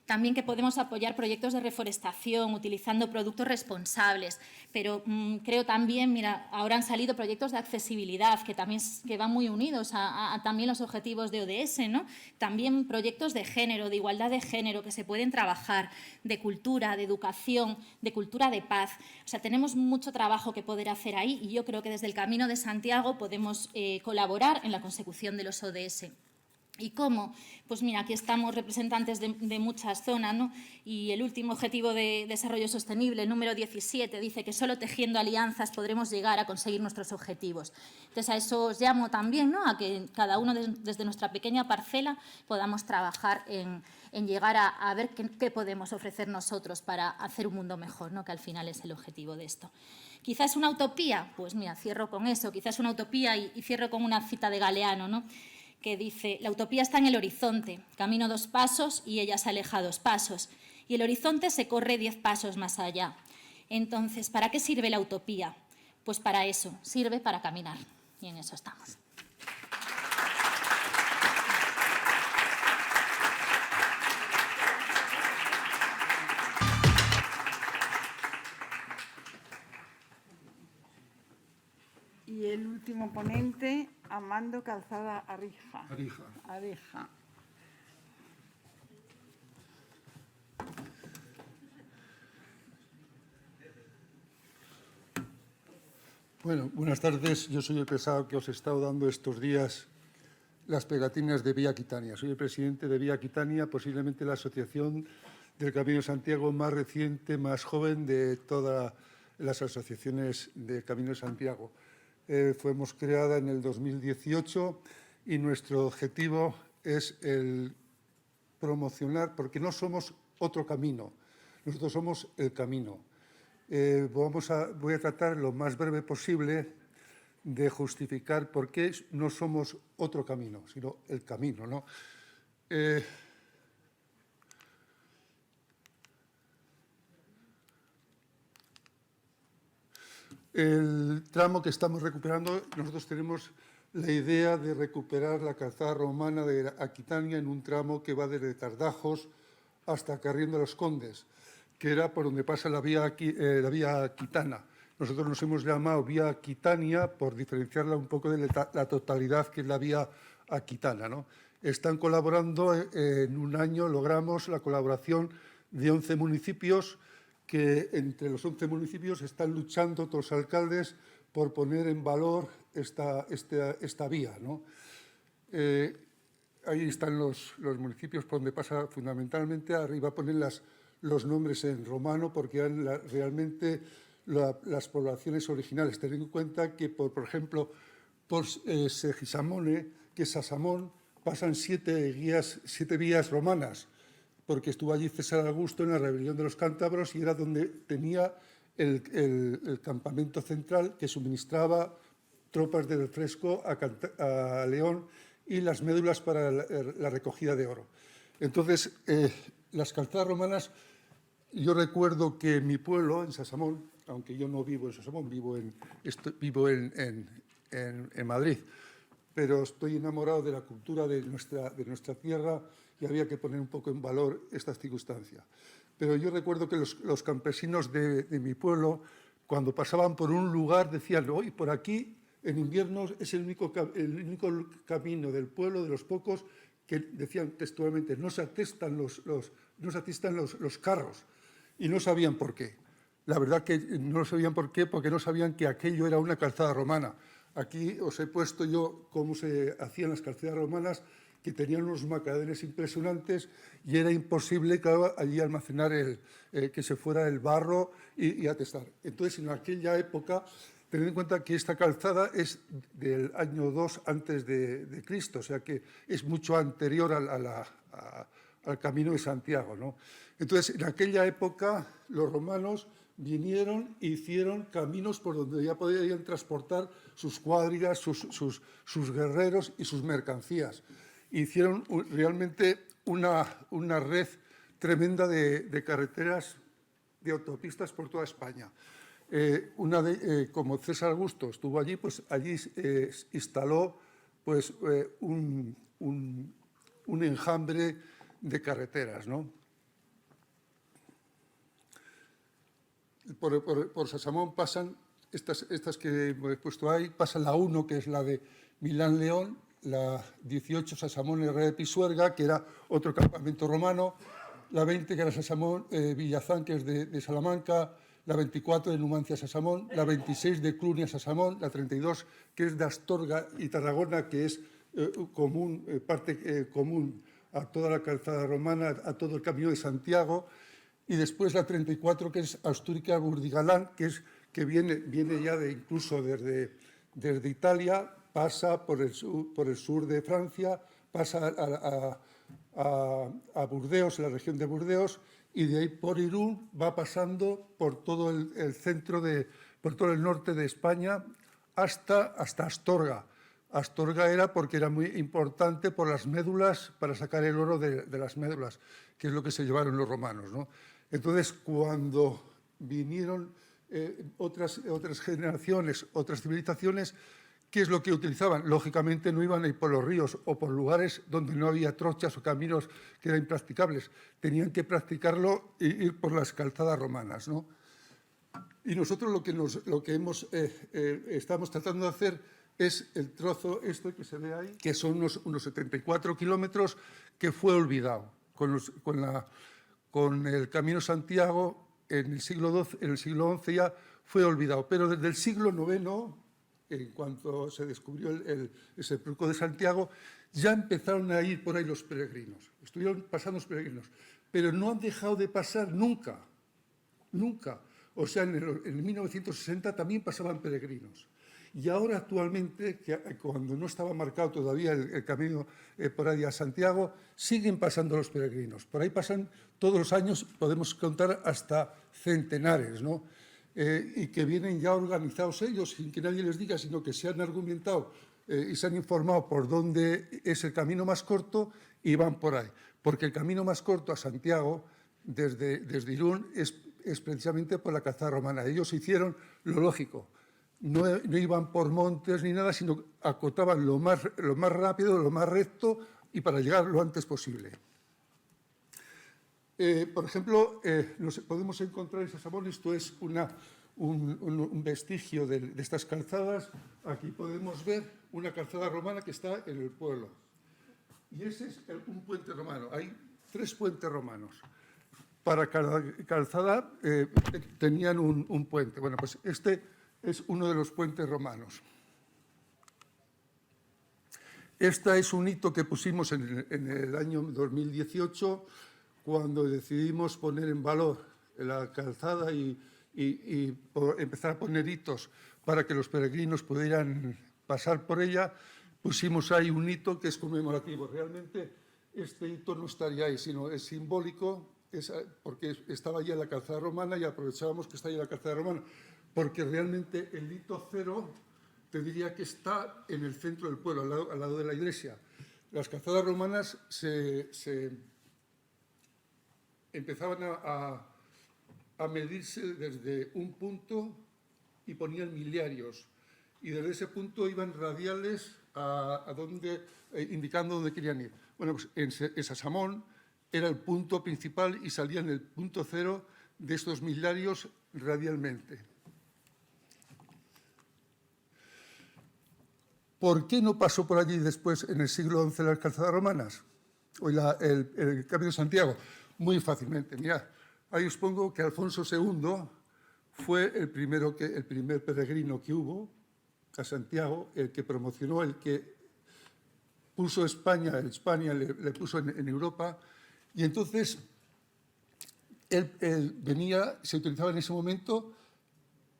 También que podemos apoyar proyectos de reforestación utilizando productos responsables, pero creo también, mira, ahora han salido proyectos de accesibilidad que también que van muy unidos a también los objetivos de ODS, ¿no? También proyectos de género, de igualdad de género que se pueden trabajar, de cultura, de educación, de cultura de paz. O sea, tenemos mucho trabajo que poder hacer ahí y yo creo que desde el Camino de Santiago podemos colaborar en la consecución de los ODS. ¿Y cómo? Pues mira, aquí estamos representantes de muchas zonas, ¿no? Y el último Objetivo de Desarrollo Sostenible, el número 17, dice que solo tejiendo alianzas podremos llegar a conseguir nuestros objetivos. Entonces, a eso os llamo también, ¿no?, a que cada uno desde nuestra pequeña parcela podamos trabajar en llegar a ver qué podemos ofrecer nosotros para hacer un mundo mejor, ¿no?, que al final es el objetivo de esto. Quizás una utopía, pues mira, cierro con eso, quizás una utopía y cierro con una cita de Galeano, ¿no?, que dice: la utopía está en el horizonte, camino 2 pasos y ella se aleja 2 pasos, y el horizonte se corre 10 pasos más allá. Entonces, ¿para qué sirve la utopía? Pues para eso, sirve para caminar, y en eso estamos. Y el último ponente, Amando Calzada Arija. Arija. Bueno, buenas tardes. Yo soy el pesado que os he estado dando estos días las pegatinas de Vía Aquitania. Soy el presidente de Vía Aquitania, posiblemente la asociación del Camino de Santiago más reciente, más joven de todas las asociaciones del Camino de Santiago. Fuimos creada en el 2018 y nuestro objetivo es el promocionar, porque no somos otro camino, nosotros somos el camino. Voy a tratar lo más breve posible de justificar por qué no somos otro camino, sino el camino, ¿no? El tramo que estamos recuperando, nosotros tenemos la idea de recuperar la calzada romana de Aquitania en un tramo que va desde Tardajos hasta Carrión de los Condes, que era por donde pasa la vía aquitana. Nosotros nos hemos llamado vía Aquitania por diferenciarla un poco de la totalidad que es la vía aquitana, ¿no? Están colaborando, en un año logramos la colaboración de 11 municipios, que entre los 11 municipios están luchando todos los alcaldes por poner en valor esta vía, ¿no? Ahí están los municipios por donde pasa fundamentalmente. Arriba ponen los nombres en romano porque eran realmente las poblaciones originales. Teniendo en cuenta que, por ejemplo, por Segisamone, que es Sasamón, pasan 7 vías romanas, porque estuvo allí César Augusto en la rebelión de los cántabros y era donde tenía el campamento central que suministraba tropas del Fresco a León y las médulas para la recogida de oro. Entonces, las calzadas romanas, yo recuerdo que en mi pueblo, en Sasamón, aunque yo no vivo en Sasamón, vivo en Madrid, pero estoy enamorado de la cultura de nuestra tierra y había que poner un poco en valor esta circunstancia. Pero yo recuerdo que los campesinos de mi pueblo, cuando pasaban por un lugar, decían, hoy por aquí, en invierno, es el único camino del pueblo, de los pocos, que decían textualmente, no se atestan los carros, y no sabían por qué. La verdad que no sabían por qué, porque no sabían que aquello era una calzada romana. Aquí os he puesto yo cómo se hacían las calzadas romanas, que tenían unos macadanes impresionantes y era imposible, claro, allí almacenar que se fuera el barro y atestar. Entonces, en aquella época, tened en cuenta que esta calzada es del año 2 antes de Cristo, o sea que es mucho anterior al Camino de Santiago, ¿no? Entonces, en aquella época, los romanos vinieron e hicieron caminos por donde ya podían transportar sus cuadrigas, sus guerreros y sus mercancías. Hicieron realmente una red tremenda de carreteras, de autopistas por toda España. Como César Augusto estuvo allí, pues allí instaló pues, un enjambre de carreteras, ¿no? Por Sasamón pasan estas que he puesto ahí, pasa la 1, que es la de Milán-León, la 18 Sasamón Herrera de Pisuerga, que era otro campamento romano, la 20 que era Sasamón Villazán, que es de Salamanca, la 24 de Numancia-Sasamón, la 26 de Clunia-Sasamón, la 32 que es de Astorga y Tarragona, que es parte común a toda la calzada romana, a todo el Camino de Santiago, y después la 34 que es Astúrica-Burdigalán, que viene ya incluso desde Italia, pasa por el sur de Francia, pasa a Burdeos, la región de Burdeos, y de ahí por Irún va pasando por todo el centro, por todo el norte de España hasta Astorga. Astorga era porque era muy importante por las médulas, para sacar el oro de las médulas, que es lo que se llevaron los romanos, ¿no? Entonces, cuando vinieron otras generaciones, otras civilizaciones, ¿qué es lo que utilizaban? Lógicamente no iban a ir por los ríos o por lugares donde no había trochas o caminos que eran impracticables. Tenían que practicarlo e ir por las calzadas romanas, ¿no? Y nosotros lo que estamos tratando de hacer es el trozo que se ve ahí, que son unos 74 kilómetros que fue olvidado. Con el Camino Santiago en el siglo XI ya fue olvidado, pero desde el siglo IX, en cuanto se descubrió el sepulcro de Santiago, ya empezaron a ir por ahí los peregrinos. Estuvieron pasando los peregrinos, pero no han dejado de pasar nunca, nunca. O sea, en 1960 también pasaban peregrinos. Y ahora actualmente, cuando no estaba marcado todavía el camino por ahí a Santiago, siguen pasando los peregrinos. Por ahí pasan todos los años, podemos contar hasta centenares, ¿no? Y que vienen ya organizados ellos, sin que nadie les diga, sino que se han argumentado y se han informado por dónde es el camino más corto y van por ahí. Porque el camino más corto a Santiago, desde Irún, es precisamente por la calzada romana. Ellos hicieron lo lógico. No iban por montes ni nada, sino acotaban lo más rápido, lo más recto y para llegar lo antes posible. Por ejemplo, podemos encontrar en Sasamón, esto es un vestigio de estas calzadas. Aquí podemos ver una calzada romana que está en el pueblo. Y ese es un puente romano. Hay 3 puentes romanos. Para cada calzada tenían un puente. Bueno, pues este es uno de los puentes romanos. Este es un hito que pusimos en el año 2018, cuando decidimos poner en valor la calzada y empezar a poner hitos para que los peregrinos pudieran pasar por ella. Pusimos ahí un hito que es conmemorativo. Realmente este hito no estaría ahí, sino es simbólico, porque estaba ya la calzada romana y aprovechábamos que está ya la calzada romana, porque realmente el hito 0 te diría que está en el centro del pueblo, al lado de la iglesia. Las calzadas romanas se empezaban a medirse desde un punto y ponían miliarios. Y desde ese punto iban radiales indicando dónde querían ir. Bueno, pues en Sasamón era el punto principal y salían el punto 0 de estos milarios radialmente. ¿Por qué no pasó por allí después, en el siglo XI, las calzadas romanas? O el Camino de Santiago. Muy fácilmente. Mirad, ahí os pongo que Alfonso II fue el primer peregrino que hubo a Santiago, el que promocionó, el que puso España le puso en Europa, y entonces él se utilizaba en ese momento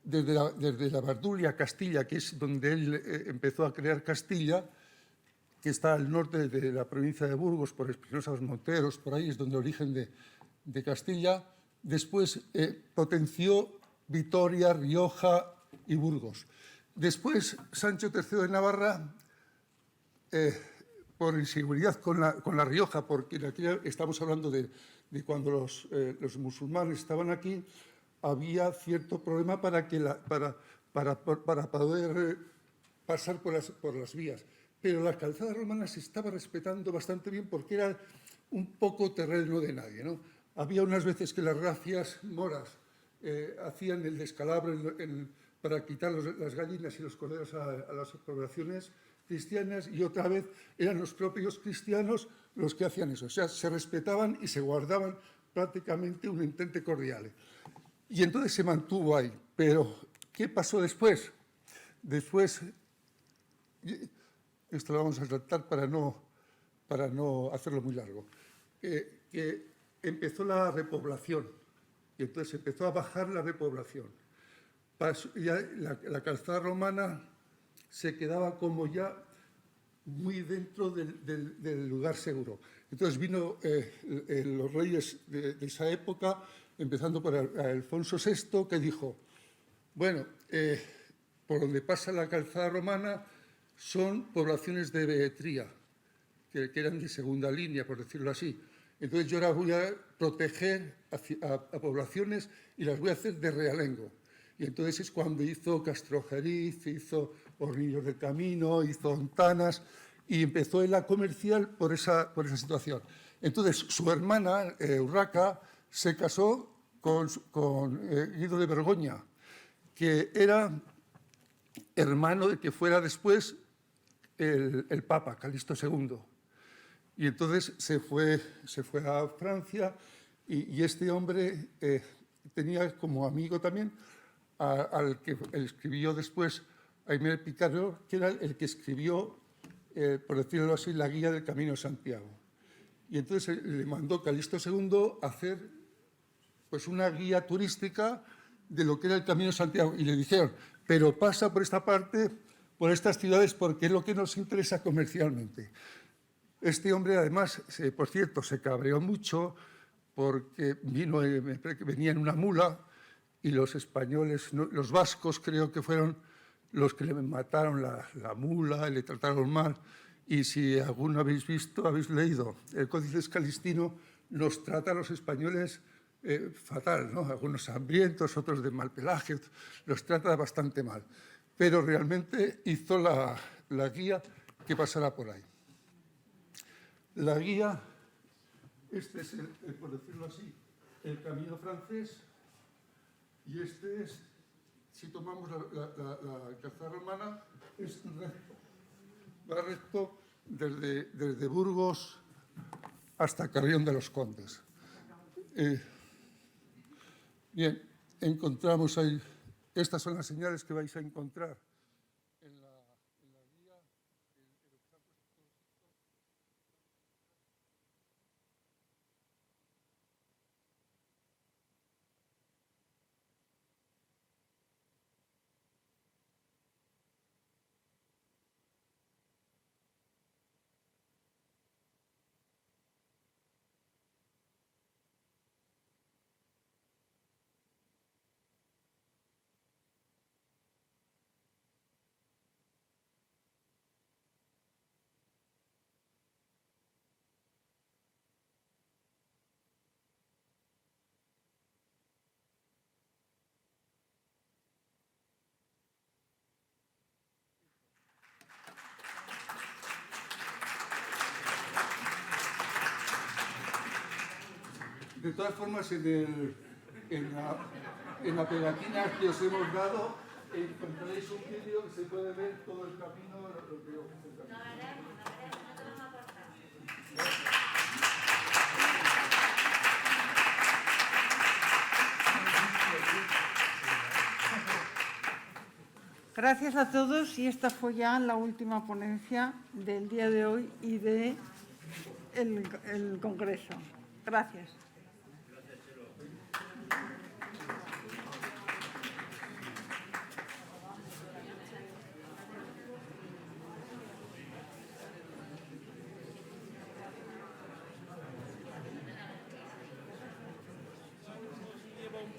desde la Bardulia, Castilla, que es donde él empezó a crear Castilla, que está al norte de la provincia de Burgos, por Espinosa de los Monteros, por ahí es donde el origen de Castilla. Después potenció Vitoria, Rioja y Burgos. Después, Sancho III de Navarra, por inseguridad con la Rioja, porque aquí estamos hablando de cuando los musulmanes estaban aquí, había cierto problema para poder pasar por las vías. Pero la calzada romana se estaba respetando bastante bien porque era un poco terreno de nadie, ¿no? Había unas veces que las racias moras hacían el descalabro para quitar las gallinas y los corderos a las poblaciones cristianas, y otra vez eran los propios cristianos los que hacían eso. O sea, se respetaban y se guardaban prácticamente un entente cordial. Y entonces se mantuvo ahí. Pero, ¿qué pasó después? Después, esto lo vamos a tratar para no hacerlo muy largo, que empezó la repoblación, y entonces empezó a bajar la repoblación. Ya la calzada romana se quedaba como ya muy dentro del lugar seguro. Entonces vino los reyes de esa época, empezando por Alfonso VI, que dijo, bueno, por donde pasa la calzada romana son poblaciones de Beetría, que eran de segunda línea, por decirlo así. Entonces yo ahora voy a proteger a poblaciones y las voy a hacer de realengo. Y entonces es cuando hizo Castrojeriz, hizo Hornillos del Camino, hizo Ontanas, y empezó él a comercial por esa situación. Entonces su hermana, Urraca, se casó con Guido de Borgoña, que era hermano de que fuera después el Papa, Calixto II. Y entonces se fue a Francia, y este hombre tenía como amigo también al que escribió después Aimé Picaro, que era el que escribió, por decirlo así, la guía del Camino de Santiago. Y entonces le mandó Calixto II a hacer pues, una guía turística de lo que era el Camino de Santiago. Y le dijeron, pero pasa por esta parte, por estas ciudades, porque es lo que nos interesa comercialmente. Este hombre, además, por cierto, se cabreó mucho porque venía en una mula y los españoles, los vascos creo que fueron los que le mataron la mula y le trataron mal. Y si alguno habéis leído el Códice Calistino, los trata a los españoles fatal, ¿no? Algunos hambrientos, otros de mal pelaje, los trata bastante mal. Pero realmente hizo la guía que pasará por ahí. La guía, este es, por decirlo así, el camino francés, y este es, si tomamos la calzada romana, es recto. Va recto desde Burgos hasta Carrión de los Condes. Bien, encontramos ahí, estas son las señales que vais a encontrar en la guía. De todas formas, en la pegatina que os hemos dado, encontraréis un vídeo que se puede ver todo el camino, lo que ofrece el camino. Gracias a todos, y esta fue ya la última ponencia del día de hoy y del Congreso. Gracias.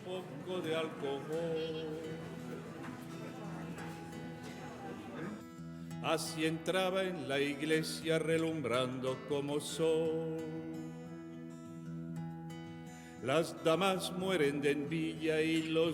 Un poco de alcohol. Así entraba en la iglesia relumbrando como sol. Las damas mueren de envidia y los